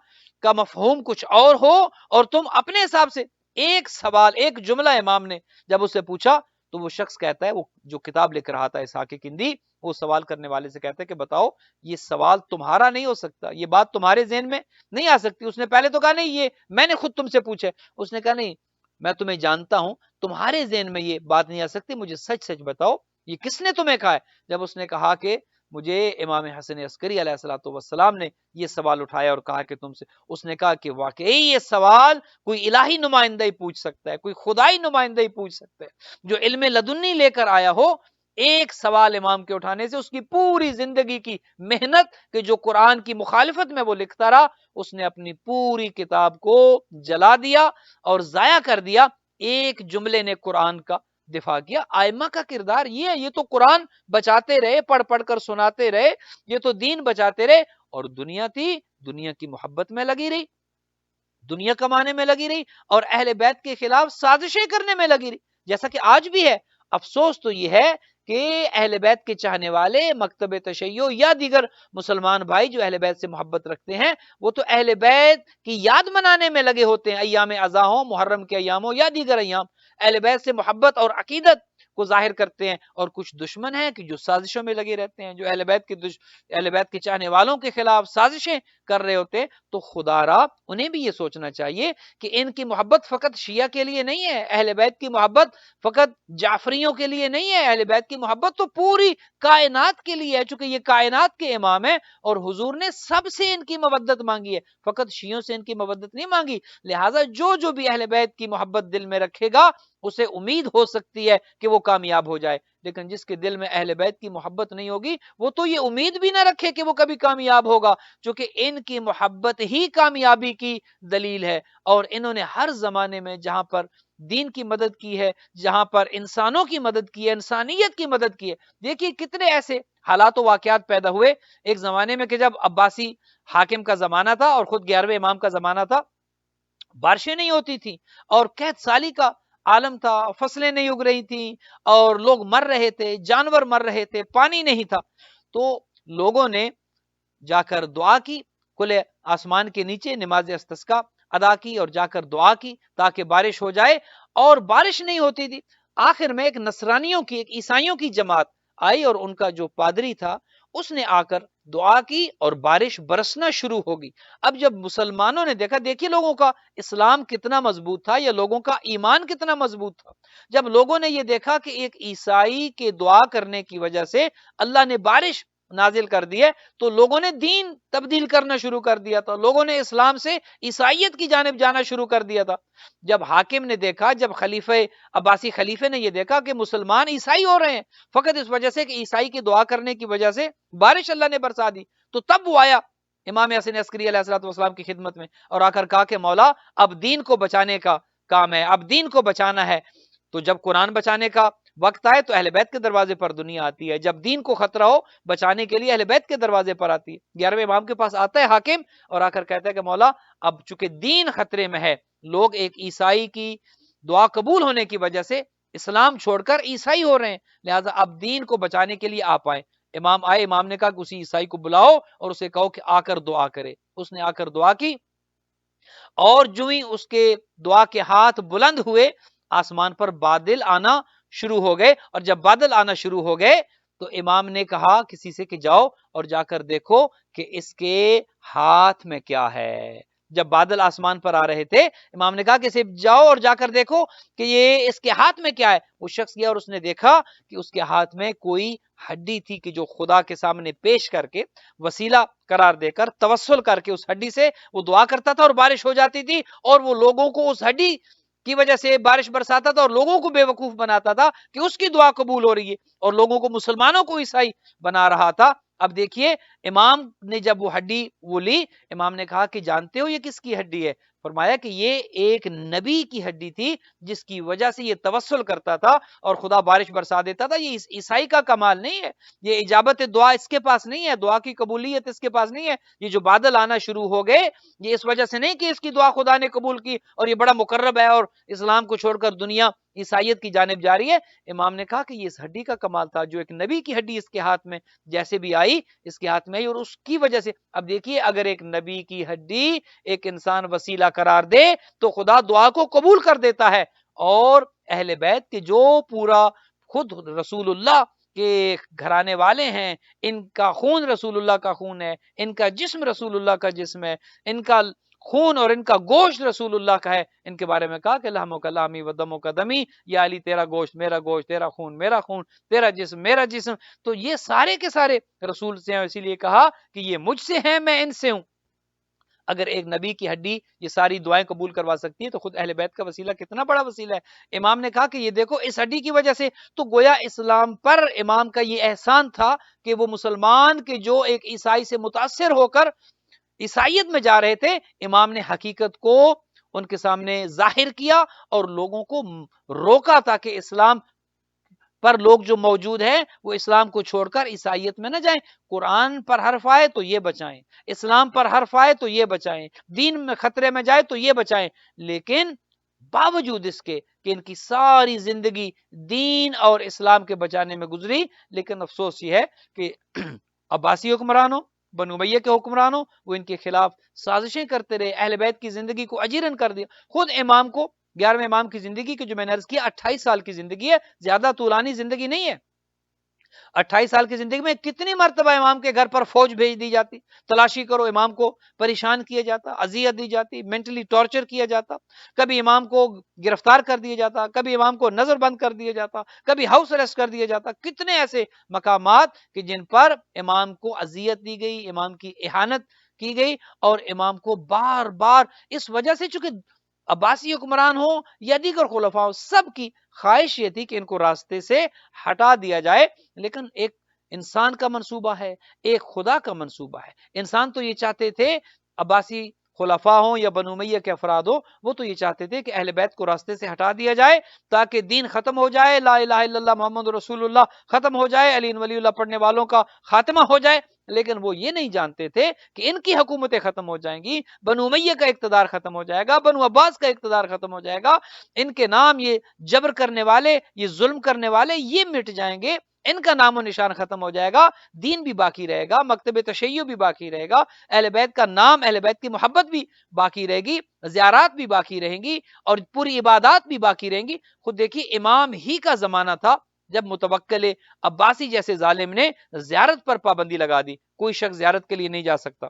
کا مفہوم کچھ اور ہو اور تم اپنے حساب سے ایک سوال، ایک جملہ امام نے جب اسے پوچھا تو وہ شخص کہتا ہے، وہ جو کتاب لکھ رہا تھا اسحاق کندی، وہ سوال کرنے والے سے کہتا ہے کہ بتاؤ یہ سوال تمہارا نہیں ہو سکتا، یہ بات تمہارے ذہن میں نہیں آ سکتی۔ اس نے پہلے تو کہا نہیں یہ میں نے خود تم سے پوچھا، اس نے کہا نہیں میں تمہیں جانتا ہوں، تمہارے ذہن میں یہ بات نہیں آ سکتی، مجھے سچ سچ بتاؤ یہ کس نے تمہیں کہا ہے؟ جب اس نے کہا کہ مجھے امام حسن عسکری علیہ الصلوۃ والسلام نے یہ سوال اٹھایا اور کہا کہ تم سے، اس نے کہا کہ واقعی یہ سوال کوئی الہی نمائندہ ہی پوچھ سکتا ہے، کوئی خدائی نمائندہ ہی پوچھ سکتا ہے، جو علم لدنی لے کر آیا ہو۔ ایک سوال امام کے اٹھانے سے اس کی پوری زندگی کی محنت کہ جو قرآن کی مخالفت میں وہ لکھتا رہا، اس نے اپنی پوری کتاب کو جلا دیا اور ضائع کر دیا۔ ایک جملے نے قرآن کا دفاع کیا۔ ائمہ کا کردار یہ ہے، یہ تو قرآن بچاتے رہے، پڑھ پڑھ کر سناتے رہے، یہ تو دین بچاتے رہے، اور دنیا تھی، دنیا کی محبت میں لگی رہی، دنیا کمانے میں لگی رہی، اور اہل بیت کے خلاف سازشیں کرنے میں لگی رہی، جیسا کہ آج بھی ہے۔ افسوس تو یہ ہے کہ اہل بیت کے چاہنے والے، مکتب تشیع یا دیگر مسلمان بھائی جو اہل بیت سے محبت رکھتے ہیں، وہ تو اہل بیت کی یاد منانے میں لگے ہوتے ہیں، ایام اضحیٰ ہوں، محرم کے ایام ہوں یا دیگر ایام، اہل بیت سے محبت اور عقیدت کو ظاہر کرتے ہیں، اور کچھ دشمن ہیں کہ جو سازشوں میں لگے رہتے ہیں، جو اہل بیت کے چاہنے والوں کے خلاف سازشیں کر رہے ہوتے ہیں۔ تو خدا را انہیں بھی یہ سوچنا چاہیے کہ ان کی محبت فقط شیعہ کے لیے نہیں ہے، اہل بیت کی محبت فقط جعفریوں کے لیے نہیں ہے، اہل بیت کی محبت تو پوری کائنات کے لیے ہے، چونکہ یہ کائنات کے امام ہیں اور حضور نے سب سے ان کی مودت مانگی ہے، فقط شیعوں سے ان کی مودت نہیں مانگی۔ لہٰذا جو بھی اہل بیت کی محبت دل میں رکھے گا اسے امید ہو سکتی ہے کہ وہ کامیاب ہو جائے، لیکن جس کے دل میں اہل بیت کی محبت نہیں ہوگی وہ تو یہ امید بھی نہ رکھے کہ وہ کبھی کامیاب ہوگا، چونکہ ان کی محبت ہی کامیابی کی دلیل ہے۔ اور انہوں نے ہر زمانے میں جہاں پر دین کی مدد کی ہے، جہاں پر انسانوں کی مدد کی ہے، انسانیت کی مدد کی ہے، دیکھیے کتنے ایسے حالات و واقعات پیدا ہوئے ایک زمانے میں کہ جب عباسی حاکم کا زمانہ تھا اور خود 11ویں امام کا زمانہ تھا، بارشیں نہیں ہوتی تھی اور قحط سالی کا عالم تھا، فصلیں نہیں اگ رہی تھیں اور لوگ مر رہے تھے، جانور مر رہے تھے، پانی نہیں تھا، تو لوگوں نے جا کر دعا کی، کھلے آسمان کے نیچے نماز استسقاء ادا کی اور جا کر دعا کی تاکہ بارش ہو جائے، اور بارش نہیں ہوتی تھی۔ آخر میں ایک نصرانیوں کی، ایک عیسائیوں کی جماعت آئی اور ان کا جو پادری تھا اس نے آ کر دعا کی اور بارش برسنا شروع ہوگی۔ اب جب مسلمانوں نے دیکھا، دیکھیے لوگوں کا اسلام کتنا مضبوط تھا یا لوگوں کا ایمان کتنا مضبوط تھا، جب لوگوں نے یہ دیکھا کہ ایک عیسائی کے دعا کرنے کی وجہ سے اللہ نے بارش نازل کر دی ہے، تو لوگوں نے دین تبدیل کرنا شروع کر دیا تھا، لوگوں نے اسلام سے عیسائیت کی جانب جانا شروع کر دیا تھا۔ جب حاکم نے دیکھا، جب عباسی خلیفے نے یہ دیکھا کہ مسلمان عیسائی ہو رہے ہیں فقط اس وجہ سے کہ عیسائی کی دعا کرنے کی وجہ سے بارش اللہ نے برسا دی، تو تب وہ آیا امام حسن عسکری علیہ السلام کی خدمت میں اور آ کر کہا کہ مولا اب دین کو بچانے کا کام ہے، اب دین کو بچانا ہے۔ تو جب قرآن بچانے کا وقت آئے تو اہل بیت کے دروازے پر دنیا آتی ہے، جب دین کو خطرہ ہو بچانے کے لیے اہل بیت کے دروازے پر آتی ہے۔ 11ویں امام کے پاس آتا ہے حاکم اور آ کر کہتا ہے کہ مولا اب چونکہ دین خطرے میں ہے، لوگ ایک عیسائی کی دعا قبول ہونے کی وجہ سے اسلام چھوڑ کر عیسائی ہو رہے ہیں، لہٰذا اب دین کو بچانے کے لیے آپ آئیں۔ امام آئے، امام نے کہا کہ اسی عیسائی کو بلاؤ اور اسے کہو کہ آ کر دعا کرے۔ اس نے آ کر دعا کی اور جو ہی اس کے دعا کے ہاتھ بلند ہوئے، آسمان پر بادل آنا شروع ہو گئے، اور جب بادل آنا شروع ہو گئے تو امام نے کہا کسی سے کہ جاؤ اور جا کر دیکھو کہ اس کے ہاتھ میں کیا ہے۔ جب بادل آسمان پر آ رہے تھے امام نے کہا کہ صرف جاؤ اور جا کر دیکھو کہ یہ اس کے ہاتھ میں کیا ہے۔ وہ شخص گیا اور اس نے دیکھا کہ اس کے ہاتھ میں کوئی ہڈی تھی کہ جو خدا کے سامنے پیش کر کے، وسیلہ قرار دے کر، توسل کر کے اس ہڈی سے وہ دعا کرتا تھا اور بارش ہو جاتی تھی، اور وہ لوگوں کو اس ہڈی کی وجہ سے بارش برساتا تھا اور لوگوں کو بے وقوف بناتا تھا کہ اس کی دعا قبول ہو رہی ہے، اور لوگوں کو، مسلمانوں کو عیسائی بنا رہا تھا۔ اب دیکھیے امام نے جب وہ ہڈی لی، امام نے کہا کہ جانتے ہو یہ کس کی ہڈی ہے؟ فرمایا کہ یہ ایک نبی کی ہڈی تھی جس کی وجہ سے یہ توسل کرتا تھا اور خدا بارش برسا دیتا تھا. یہ عیسائی کا کمال نہیں ہے, یہ اجابت دعا اس کے پاس نہیں ہے, دعا کی قبولیت اس کے پاس نہیں ہے. یہ جو بادل آنا شروع ہو گئے یہ اس وجہ سے نہیں کہ اس کی دعا خدا نے قبول کی اور یہ بڑا مقرب ہے اور اسلام کو چھوڑ کر دنیا عیسائیت کی جانب جاری ہے. امام نے کہا کہ یہ اس ہڈی کا کمال تھا, جو ایک نبی کی ہڈی اس کے ہاتھ میں جیسے بھی آئی اس کے ہاتھ میں آئی, اور اس کی وجہ سے. اب دیکھیے اگر ایک نبی کی ہڈی ایک انسان وسیلہ قرار دے تو خدا دعا کو قبول کر دیتا ہے. اور اہل بیت کے جو پورا خود رسول اللہ کے گھرانے والے ہیں, ان کا خون رسول اللہ کا خون ہے, ان کا جسم رسول اللہ کا جسم ہے, ان کا خون اور ان کا گوشت رسول اللہ کا ہے. ان کے بارے میں کہا کہ لحم و کلامی و دم و قدمی, یا علی تیرا گوشت میرا گوشت, تیرا خون میرا خون, تیرا جسم میرا جسم. تو یہ سارے کے سارے رسول سے ہیں, اسی لیے کہا کہ یہ مجھ سے ہیں میں ان سے ہوں. اگر ایک نبی کی ہڈی یہ ساری دعائیں قبول کروا سکتی ہے تو خود اہل بیت کا وسیلہ کتنا بڑا وسیلہ ہے. امام نے کہا کہ یہ دیکھو اس ہڈی کی وجہ سے تو گویا اسلام پر امام کا یہ احسان تھا کہ وہ مسلمان کے جو ایک عیسائی سے متاثر ہو کر عیسائیت میں جا رہے تھے, امام نے حقیقت کو ان کے سامنے ظاہر کیا اور لوگوں کو روکا تاکہ اسلام پر لوگ جو موجود ہیں وہ اسلام کو چھوڑ کر عیسائیت میں نہ جائیں. قرآن پر حرف آئے تو یہ بچائیں, اسلام پر حرف آئے تو یہ بچائیں, دین میں خطرے میں جائے تو یہ بچائیں. لیکن باوجود اس کے کہ ان کی ساری زندگی دین اور اسلام کے بچانے میں گزری, لیکن افسوس یہ ہے کہ عباسی حکمرانوں, بنو امیہ کے حکمرانوں, وہ ان کے خلاف سازشیں کرتے رہے, اہل بیت کی زندگی کو اجیرن کر دیا. خود امام کو 11ویں امام کی زندگی کی جو میں نے عرض کیا 28 سال کی زندگی ہے, زیادہ طولانی زندگی نہیں ہے. 28 سال کی زندگی میں کتنی مرتبہ امام کے گھر پر فوج بھیج دی جاتی, تلاشی کرو, امام کو پریشان کیا جاتا, اذیت دی جاتی, مینٹلی ٹارچر کیا جاتا, کبھی امام کو گرفتار کر دیا جاتا, کبھی امام کو نظر بند کر دیا جاتا, کبھی ہاؤس اریسٹ کر دیا جاتا. کتنے ایسے مقامات کہ جن پر امام کو اذیت دی گئی, امام کی اہانت کی گئی, اور امام کو بار بار اس وجہ سے, چونکہ عباسی حکمران ہو یا دیگر خلفاء ہو, سب کی خواہش یہ تھی کہ ان کو راستے سے ہٹا دیا جائے. لیکن ایک انسان کا منصوبہ ہے, ایک خدا کا منصوبہ ہے. انسان تو یہ چاہتے تھے, عباسی خلفاء ہوں یا بنو امیہ کے افراد ہوں, وہ تو یہ چاہتے تھے کہ اہل بیت کو راستے سے ہٹا دیا جائے تاکہ دین ختم ہو جائے, لا الہ الا اللہ محمد رسول اللہ ختم ہو جائے, علی ولی اللہ پڑھنے والوں کا خاتمہ ہو جائے. لیکن وہ یہ نہیں جانتے تھے کہ ان کی حکومتیں ختم ہو جائیں گی, بنو امیہ کا اقتدار ختم ہو جائے گا, بنو عباس کا اقتدار ختم ہو جائے گا, ان کے نام یہ جبر کرنے والے, یہ ظلم کرنے والے یہ مٹ جائیں گے, ان کا نام و نشان ختم ہو جائے گا, دین بھی باقی رہے گا, مکتب تشیع بھی باقی رہے گا, اہل بیت کا نام, اہل بیت کی محبت بھی باقی رہے گی, زیارات بھی باقی رہیں گی, اور پوری عبادات بھی باقی رہیں گی. خود دیکھیے امام ہی کا زمانہ تھا جب متوکل عباسی جیسے ظالم نے زیارت پر پابندی لگا دی, کوئی شخص زیارت کے لیے نہیں جا سکتا.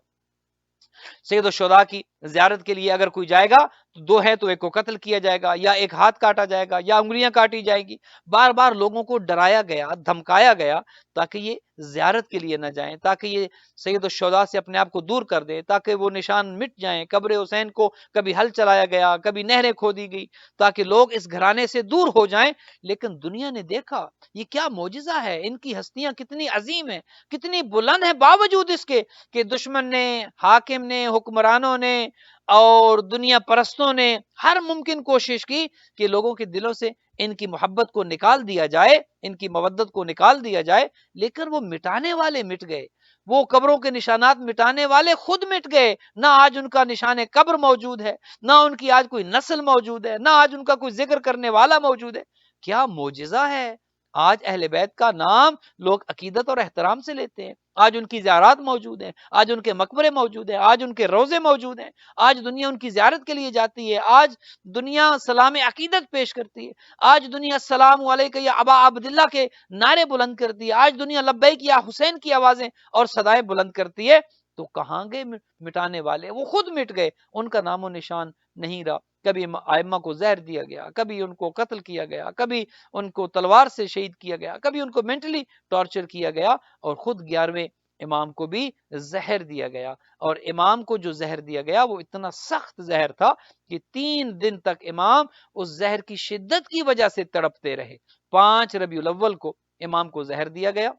سید الشہداء کی زیارت کے لیے اگر کوئی جائے گا تو دو ہے تو ایک کو قتل کیا جائے گا, یا ایک ہاتھ کاٹا جائے گا, یا انگلیاں کاٹی جائے گی. بار بار لوگوں کو ڈرایا گیا, دھمکایا گیا تاکہ یہ زیارت کے لیے نہ جائیں, تاکہ یہ سید الشہداء سے اپنے آپ کو دور کر دیں, تاکہ وہ نشان مٹ جائیں. قبر حسین کو کبھی ہل چلایا گیا, کبھی نہریں کھودی گئی تاکہ لوگ اس گھرانے سے دور ہو جائیں. لیکن دنیا نے دیکھا یہ کیا معجزہ ہے, ان کی ہستیاں کتنی عظیم ہیں, کتنی بلند ہیں, باوجود اس کے کہ دشمن نے, حاکم نے, حکمرانوں نے اور دنیا پرستوں نے ہر ممکن کوشش کی کہ لوگوں کے دلوں سے ان کی محبت کو نکال دیا جائے, ان کی مودت کو نکال دیا جائے. لیکن وہ مٹانے والے مٹ گئے, وہ قبروں کے نشانات مٹانے والے خود مٹ گئے. نہ آج ان کا نشان قبر موجود ہے, نہ ان کی آج کوئی نسل موجود ہے, نہ آج ان کا کوئی ذکر کرنے والا موجود ہے. کیا معجزہ ہے. آج اہل بیت کا نام لوگ عقیدت اور احترام سے لیتے ہیں, آج ان کی زیارات موجود ہیں, آج ان کے مقبرے موجود ہیں, آج ان کے روزے موجود ہیں, آج دنیا ان کی زیارت کے لیے جاتی ہے, آج دنیا سلام عقیدت پیش کرتی ہے, آج دنیا السلام علیکہ یا ابا عبداللہ کے نعرے بلند کرتی ہے, آج دنیا لبیک یا حسین کی آوازیں اور صدائیں بلند کرتی ہے. تو کہاں گئے مٹانے والے, وہ خود مٹ گئے, ان کا نام و نشان نہیں رہا. کبھی ائمہ کو زہر دیا گیا, کبھی ان کو قتل کیا گیا, کبھی ان کو تلوار سے شہید کیا گیا, کبھی ان کو مینٹلی ٹارچر کیا گیا, اور خود 11ویں امام کو بھی زہر دیا گیا. اور امام کو جو زہر دیا گیا وہ اتنا سخت زہر تھا کہ 3 دن تک امام اس زہر کی شدت کی وجہ سے تڑپتے رہے. 5 ربیع الاول کو امام کو زہر دیا گیا.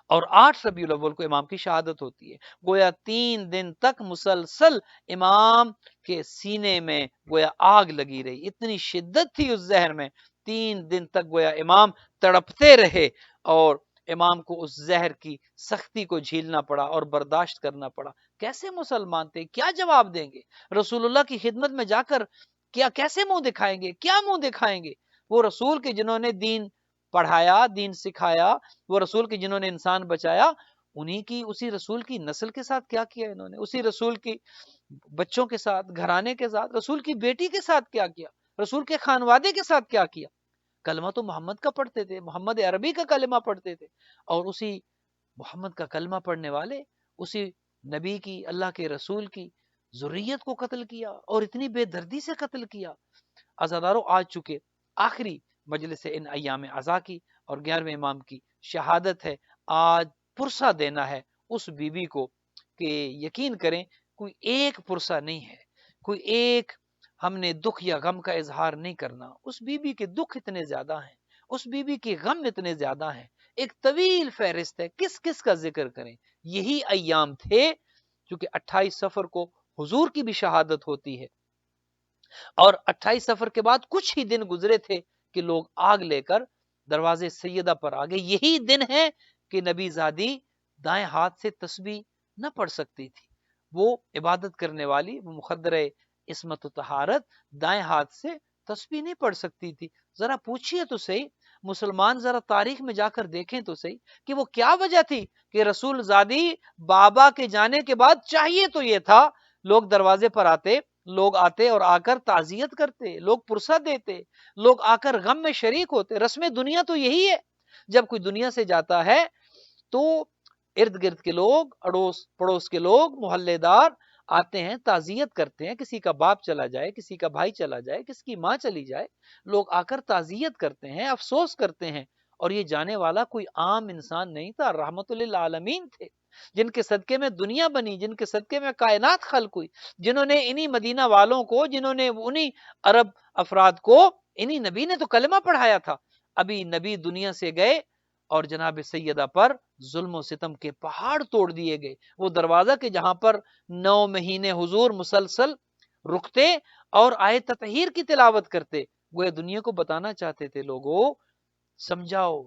اور 8 ربیع الاول کو امام کی شہادت ہوتی ہے۔ گویا 3 دن تک مسلسل امام کے سینے میں گویا آگ لگی رہی، اتنی شدت تھی اس زہر میں، 3 دن تک گویا امام تڑپتے رہے اور امام کو اس زہر کی سختی کو جھیلنا پڑا اور برداشت کرنا پڑا۔ کیسے مسلمان تھے، کیا جواب دیں گے؟ رسول اللہ کی خدمت میں جا کر کیسے منہ دکھائیں گے، کیا منہ دکھائیں گے؟ وہ رسول کے جنہوں نے دین پڑھایا، دین سکھایا، وہ رسول کی جنہوں نے انسان بچایا، اسی رسول کی نسل کے ساتھ کیا کیا انہوں نے، اسی رسول کی بچوں کے ساتھ، گھرانے کے ساتھ، رسول کی بیٹی کے ساتھ کیا کیا، رسول کے خانوادے کے ساتھ کیا کیا؟ کلمہ تو محمد کا پڑھتے تھے، محمد عربی کا کلمہ پڑھتے تھے، اور اسی محمد کا کلمہ پڑھنے والے اسی نبی کی، اللہ کے رسول کی ذریت کو قتل کیا، اور اتنی بے دردی سے قتل کیا۔ عزادارو، آج چکے آخری مجلس ان ایام عزا کی اور 11ویں امام کی شہادت ہے، آج پرسہ دینا ہے اس بی بی کو کہ یقین کریں کوئی ایک پرسہ نہیں ہے، کوئی ایک ہم نے دکھ یا غم کا اظہار نہیں کرنا۔ اس بی بی کے دکھ اتنے زیادہ ہیں، اس بی بی کے غم اتنے زیادہ ہیں، ایک طویل فہرست ہے، کس کس کا ذکر کریں۔ یہی ایام تھے چونکہ 28 صفر کو حضور کی بھی شہادت ہوتی ہے، اور 28 صفر کے بعد کچھ ہی دن گزرے تھے کہ لوگ آگ لے کر دروازے سیدہ پر آگئے۔ یہی دن ہے کہ نبی زادی دائیں ہاتھ سے تسبیح نہ پڑھ سکتی تھی، وہ عبادت کرنے والی، وہ مخدر عصمت و طہارت دائیں ہاتھ سے تسبیح نہیں پڑھ سکتی تھی۔ ذرا پوچھئے تو صحیح، مسلمان ذرا تاریخ میں جا کر دیکھیں تو صحیح کہ وہ کیا وجہ تھی کہ رسول زادی بابا کے جانے کے بعد چاہیے تو یہ تھا لوگ دروازے پر آتے، لوگ آتے اور آ کر تعزیت کرتے، لوگ پرسہ دیتے، لوگ آ کر غم میں شریک ہوتے۔ رسم دنیا تو یہی ہے، جب کوئی دنیا سے جاتا ہے تو ارد گرد کے لوگ، اڑوس پڑوس کے لوگ، محلے دار آتے ہیں، تعزیت کرتے ہیں، کسی کا باپ چلا جائے، کسی کا بھائی چلا جائے، کسی کی ماں چلی جائے، لوگ آ کر تعزیت کرتے ہیں، افسوس کرتے ہیں۔ اور یہ جانے والا کوئی عام انسان نہیں تھا، رحمت للعالمین تھے، جن کے صدقے میں دنیا بنی، جن کے صدقے میں کائنات خلق ہوئی، جنہوں نے انہی مدینہ والوں کو، جنہوں نے انہی عرب افراد کو، انہی نبی نے تو کلمہ پڑھایا تھا۔ ابھی نبی دنیا سے گئے اور جناب سیدہ پر ظلم و ستم کے پہاڑ توڑ دیے گئے۔ وہ دروازہ کہ جہاں پر 9 مہینے حضور مسلسل رکتے اور آیت تطہیر کی تلاوت کرتے، وہ دنیا کو بتانا چاہتے تھے، لوگوں سمجھاؤ،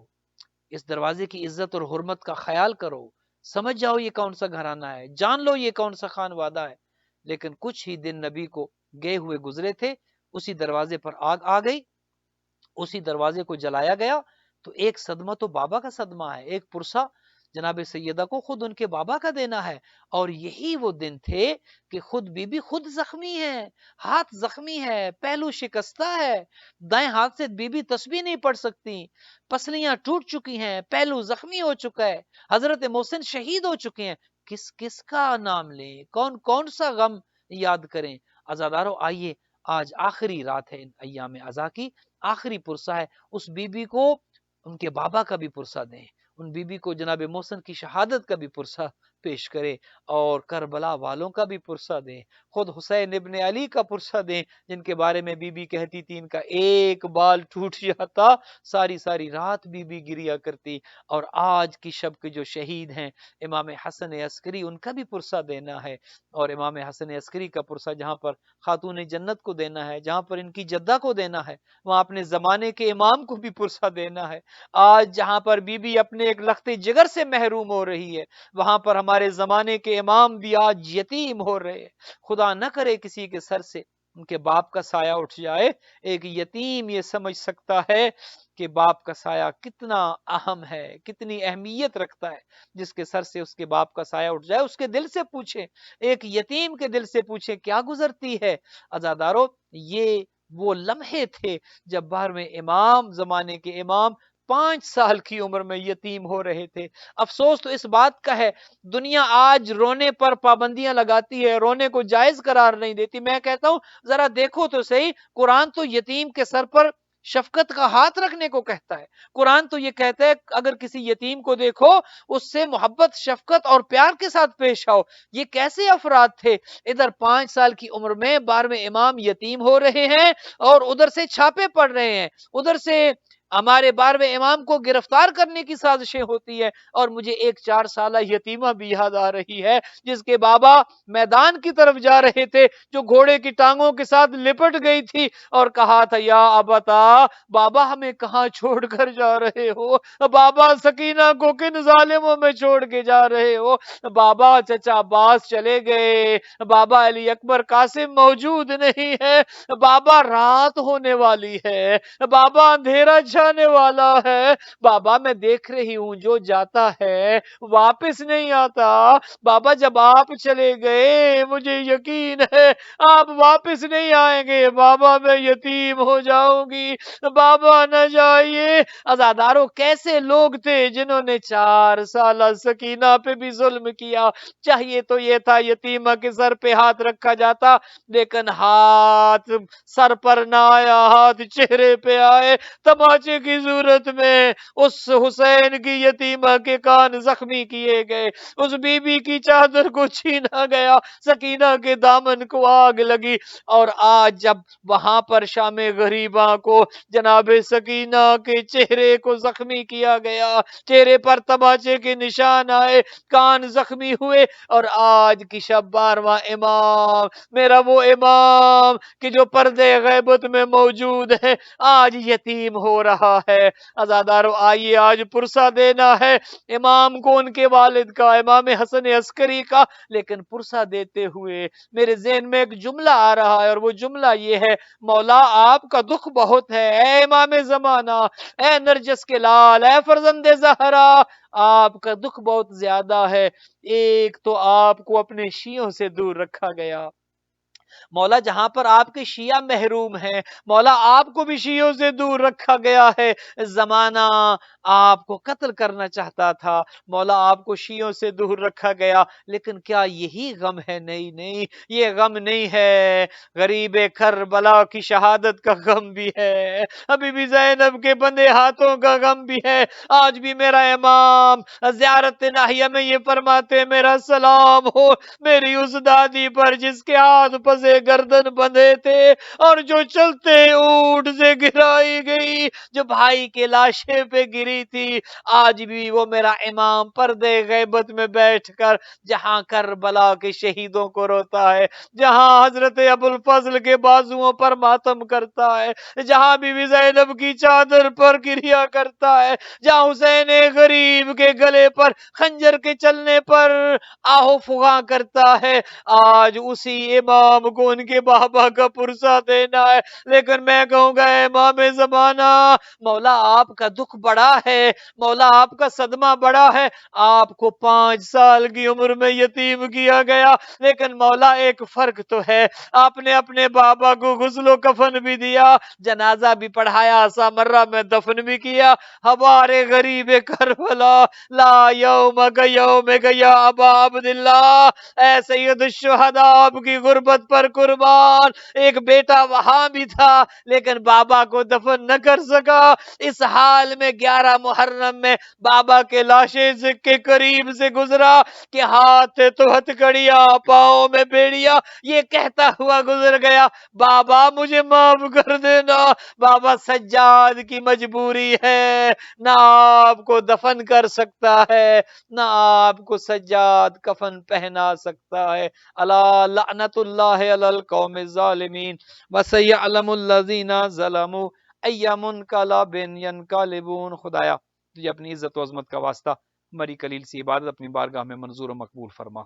اس دروازے کی عزت اور حرمت کا خیال کرو، سمجھ جاؤ یہ کون سا گھرانہ ہے، جان لو یہ کون سا خانوادہ ہے۔ لیکن کچھ ہی دن نبی کو گئے ہوئے گزرے تھے، اسی دروازے پر آگ آ گئی، اسی دروازے کو جلایا گیا۔ تو ایک صدمہ تو بابا کا صدمہ ہے، ایک پرسہ جناب سیدہ کو خود ان کے بابا کا دینا ہے۔ اور یہی وہ دن تھے کہ خود بی بی خود زخمی ہے، ہاتھ زخمی ہے، پہلو شکستہ ہے، دائیں ہاتھ سے بی بی تسبیح نہیں پڑھ سکتی، پسلیاں ٹوٹ چکی ہیں، پہلو زخمی ہو چکا ہے، حضرت محسن شہید ہو چکے ہیں۔ کس کس کا نام لیں، کون کون سا غم یاد کریں؟ عزادارو، آئیے آج آخری رات ہے ان ایام عزا کی، آخری پرسہ ہے، اس بی بی کو ان کے بابا کا بھی پرسہ دیں، ان بی بی کو جناب محسن کی شہادت کا بھی پرسہ پیش کرے، اور کربلا والوں کا بھی پرسہ دیں، خود حسین ابن علی کا پرسہ دیں، جن کے بارے میں بی بی کہتی تھی ان کا ایک بال ٹوٹ جاتا ساری ساری رات بی بی گریا کرتی۔ اور آج کی شب کے جو شہید ہیں امام حسن عسکری، ان کا بھی پرسہ دینا ہے، اور امام حسن عسکری کا پرسہ جہاں پر خاتون جنت کو دینا ہے، جہاں پر ان کی جدہ کو دینا ہے، وہاں اپنے زمانے کے امام کو بھی پرسہ دینا ہے۔ آج جہاں پر بی بی اپنے ایک لخت جگر سے محروم ہو رہی ہے، وہاں پر ہمارے زمانے کے امام بھی آج یتیم ہو رہے ہیں۔ خدا نہ کرے کسی کے سر سے ان کے باپ کا سایہ اٹھ جائے۔ ایک یتیم یہ سمجھ سکتا ہے کہ باپ کا سایہ کتنا اہم ہے، کتنی اہمیت رکھتا ہے۔ جس کے سر سے اس کے باپ کا سایہ اٹھ جائے، اس کے دل سے پوچھیں، ایک یتیم کے دل سے پوچھیں کیا گزرتی ہے۔ عزادارو، یہ وہ لمحے تھے جب 12ویں امام، زمانے کے امام 5 سال کی عمر میں یتیم ہو رہے تھے۔ افسوس تو اس بات کا ہے، دنیا آج رونے پر پابندیاں لگاتی ہے، رونے کو جائز قرار نہیں دیتی۔ میں کہتا ہوں ذرا دیکھو تو صحیح، قرآن تو یتیم کے سر پر شفقت کا ہاتھ رکھنے کو کہتا ہے۔ قرآن تو یہ کہتا ہے اگر کسی یتیم کو دیکھو اس سے محبت، شفقت اور پیار کے ساتھ پیش آؤ۔ یہ کیسے افراد تھے؟ ادھر 5 سال کی عمر میں 12ویں امام یتیم ہو رہے ہیں، اور ادھر سے چھاپے پڑ رہے ہیں، ادھر سے ہمارے 12ویں امام کو گرفتار کرنے کی سازشیں ہوتی ہے، اور مجھے ایک 4 سالہ یتیمہ بھی یاد آ رہی ہے جس کے بابا میدان کی طرف جا رہے تھے، جو گھوڑے کی ٹانگوں کے ساتھ لپٹ گئی تھی اور کہا تھا یا ابتا، بابا ہمیں کہاں چھوڑ کر جا رہے ہو؟ بابا سکینہ کو کن ظالموں میں چھوڑ کے جا رہے ہو؟ بابا چچا عباس چلے گئے، بابا علی اکبر قاسم موجود نہیں ہے، بابا رات ہونے والی ہے، بابا اندھیرا چھانے والا ہے، بابا میں دیکھ رہی ہوں جو جاتا ہے واپس نہیں آتا، بابا جب آپ چلے گئے مجھے یقین ہے آپ واپس نہیں آئیں گے، بابا میں یتیم ہو جاؤں گی، بابا نہ جائیے۔ عزاداروں کیسے لوگ تھے جنہوں نے 4 سالہ سکینہ پہ بھی ظلم کیا؟ چاہیے تو یہ تھا یتیمہ کے سر پہ ہاتھ رکھا جاتا، لیکن ہاتھ سر پر نہ آیا، ہاتھ چہرے پہ آئے۔ تماچے کی صورت میں اس حسین کی یتیمہ کے کان زخمی کیے گئے، اس بی بی کی چادر کو چھینا گیا، سکینہ کے دامن کو آگ لگی، اور آج جب وہاں پر شام غریباں کو جناب سکینہ کے چہرے کو زخمی کیا گیا، چہرے پر تماچے کے نشان آئے، کان زخمی ہوئے، اور آج کی شب 12واں امام، میرا وہ امام کہ جو پردے غیبت میں موجود ہے، آج یتیم ہو رہا ہے۔ عزادارو آئیے آج پرسہ دینا ہے امام کو، ان کے والد کا، امام حسن عسکری کا، لیکن پرسہ دیتے ہوئے میرے ذہن میں ایک جملہ آ رہا ہے، اور وہ جملہ یہ ہے، مولا آپ کا دکھ بہت ہے اے امام زمانہ، اے نرجس کے لال، اے فرزند زہرا، آپ کا دکھ بہت زیادہ ہے۔ ایک تو آپ کو اپنے شیعوں سے دور رکھا گیا، مولا جہاں پر آپ کے شیعہ محروم ہیں، مولا آپ کو بھی شیعوں سے دور رکھا گیا ہے۔ زمانہ آپ کو قتل کرنا چاہتا تھا، مولا آپ کو شیعوں سے دور رکھا گیا، لیکن کیا یہی غم ہے؟ نہیں نہیں، یہ غم نہیں ہے، غریب کربلا کی شہادت کا غم بھی ہے، ابھی بھی زینب کے بندے ہاتھوں کا غم بھی ہے۔ آج بھی میرا امام زیارت ناہیہ میں یہ فرماتے، میرا سلام ہو میری اس دادی پر جس کے ہاتھ پسے گردن بندھے تھے، اور جو چلتے اونٹ سے گرائی گئی، جو بھائی کے لاشے پہ گری تھی۔ آج بھی وہ میرا امام پردے غیبت میں بیٹھ کر جہاں کربلا کے شہیدوں کو روتا ہے، جہاں حضرت ابوالفضل کے بازوؤں پر ماتم کرتا ہے، جہاں بی بی زینب کی چادر پر کریا کرتا ہے، جہاں حسین غریب کے گلے پر خنجر کے چلنے پر آہو فغاں کرتا ہے، آج اسی امام کو ان کے بابا کا پرسہ دینا ہے۔ لیکن میں کہوں گا امام زمانہ، مولا آپ کا دکھ بڑا ہے، مولا آپ کا صدمہ بڑا ہے، آپ کو 5 سال کی عمر میں یتیم کیا گیا، لیکن مولا ایک فرق تو ہے، آپ نے اپنے بابا کو غسل و کفن بھی دیا، جنازہ بھی پڑھایا، سامرہ میں دفن بھی کیا۔ ہمارے غریب کربلا، لا یومک یومک یا ابا عبداللہ، اے سید الشہداء، آپ کی غربت پر قربان، ایک بیٹا وہاں بھی تھا لیکن بابا کو دفن نہ کر سکا۔ اس حال میں 11 محرم میں بابا کے لاشے کے قریب سے گزرا کہ ہاتھ تو ہتھکڑیاں، پاؤں میں بیڑیاں، یہ کہتا ہوا گزر گیا، بابا مجھے معاف کر دینا، بابا سجاد کی مجبوری ہے، نہ آپ کو دفن کر سکتا ہے، نہ آپ کو سجاد کفن پہنا سکتا ہے۔ الا لعنت اللہ علی القوم الظالمین وسیعلم الذین ظلموا ای منقلب ینقلبون۔ خدایا تجھے اپنی عزت و عظمت کا واسطہ ہماری قلیل سی عبادت اپنی بارگاہ میں منظور و مقبول فرما۔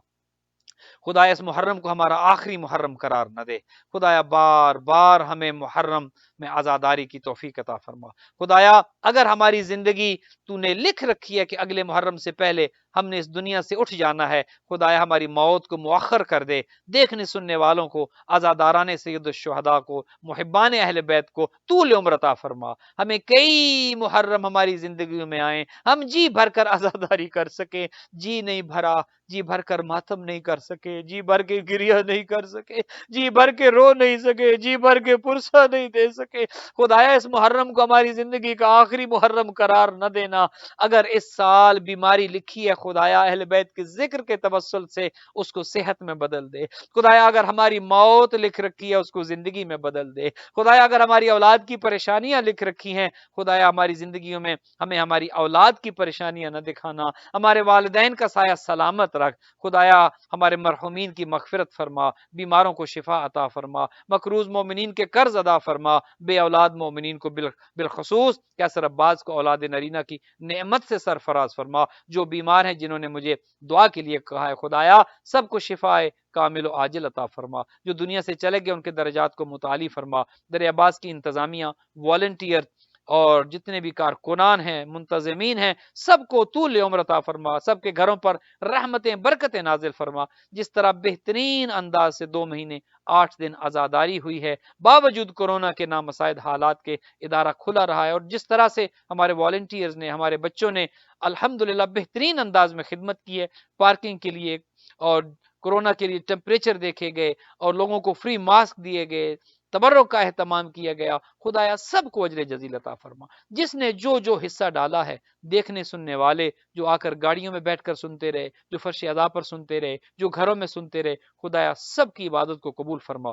خدایا اس محرم کو ہمارا آخری محرم قرار نہ دے، خدایا بار بار ہمیں محرم میں عزاداری کی توفیق عطا فرما۔ خدایا اگر ہماری زندگی تو نے لکھ رکھی ہے کہ اگلے محرم سے پہلے ہم نے اس دنیا سے اٹھ جانا ہے، خدایا ہماری موت کو مؤخر کر دے، دیکھنے سننے والوں کو، عزاداران سید الشہداء کو، محبان اہل بیت کو طول عمر عطا فرما، ہمیں کئی محرم ہماری زندگیوں میں آئیں، ہم جی بھر کر عزاداری کر سکیں، جی نہیں بھرا، جی بھر کر ماتم نہیں کر سکے، جی بھر کے گریہ نہیں کر سکے، جی بھر کے رو نہیں سکے، جی بھر کے پرسہ نہیں دے سکے، سکے. خدایا اس محرم کو ہماری زندگی کا آخری محرم قرار نہ دینا. اگر اس سال بیماری لکھی ہے خدایا اہل بیت کے ذکر کے توسل سے اس کو صحت میں بدل دے. خدایا اگر ہماری موت لکھ رکھی ہے اس کو زندگی میں بدل دے. خدایا اگر ہماری اولاد کی پریشانیاں لکھ رکھی ہیں خدایا ہماری زندگیوں میں ہمیں ہماری اولاد کی پریشانیاں نہ دکھانا. ہمارے والدین کا سایہ سلامت رکھ. خدایا ہمارے مرحومین کی مغفرت فرما, بیماروں کو شفا عطا فرما, مقروض مومنین کے قرض ادا فرما, بے اولاد مومنین کو بالخصوص کیسر عباس کو اولاد نرینہ کی نعمت سے سرفراز فرما. جو بیمار ہیں جنہوں نے مجھے دعا کے لیے کہا ہے خدایا سب کو شفا کامل و عاجل عطا فرما. جو دنیا سے چلے گئے ان کے درجات کو متعالی فرما. در عباس کی انتظامیہ, والنٹیئر اور جتنے بھی کارکنان ہیں, منتظمین ہیں, سب کو طول عمر عطا فرما. سب کے گھروں پر رحمتیں برکتیں نازل فرما. جس طرح بہترین انداز سے 2 مہینے 8 دن عزاداری ہوئی ہے باوجود کورونا کے نامساعد حالات کے ادارہ کھلا رہا ہے, اور جس طرح سے ہمارے والنٹیئرز نے, ہمارے بچوں نے الحمدللہ بہترین انداز میں خدمت کی ہے. پارکنگ کے لیے اور کورونا کے لیے ٹیمپریچر دیکھے گئے اور لوگوں کو فری ماسک دیے گئے, تبرک کا اہتمام کیا گیا. خدایا سب کو اجر جزیل عطا فرما. جس نے جو حصہ ڈالا ہے, دیکھنے سننے والے جو آ کر گاڑیوں میں بیٹھ کر سنتے رہے, جو فرش ادا پر سنتے رہے, جو گھروں میں سنتے رہے, خدایا سب کی عبادت کو قبول فرما.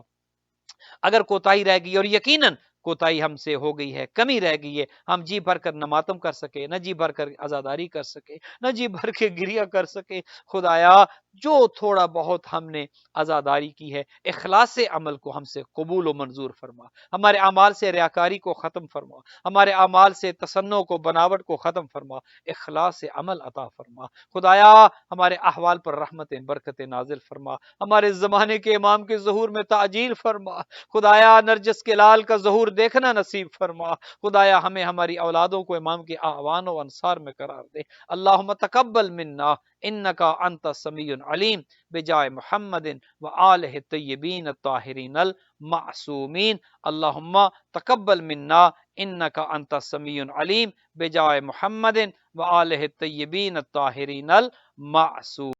اگر کوتاہی رہ گئی, اور یقیناً کوتاہی ہم سے ہو گئی ہے, کمی رہ گئی ہے, ہم جی بھر کر نہ ماتم کر سکے, نہ جی بھر کر عزاداری کر سکے, نہ جی بھر کے گریہ کر سکے, خدایا جو تھوڑا بہت ہم نے عزاداری کی ہے اخلاص عمل کو ہم سے قبول و منظور فرما. ہمارے اعمال سے ریاکاری کو ختم فرما. ہمارے اعمال سے تصنع کو, بناوٹ کو ختم فرما. اخلاص عمل عطا فرما. خدایا ہمارے احوال پر رحمتیں برکتیں نازل فرما. ہمارے زمانے کے امام کے ظہور میں تعجیل فرما. خدایا نرجس کے لال کا ظہور دیکھنا نصیب فرما. خدایا ہمیں ہماری اولادوں کو امام کے اعوان و انصار میں قرار دے. اللہم تقبل منا انکا انت السمیع العلیم بجائے محمد و آلہ الطیبین الطاہرین المعصومین. اللہم تقبل منا انکا انت السمیع العلیم بجائے محمد و آلہ الطیبین الطاہرین المعصومین.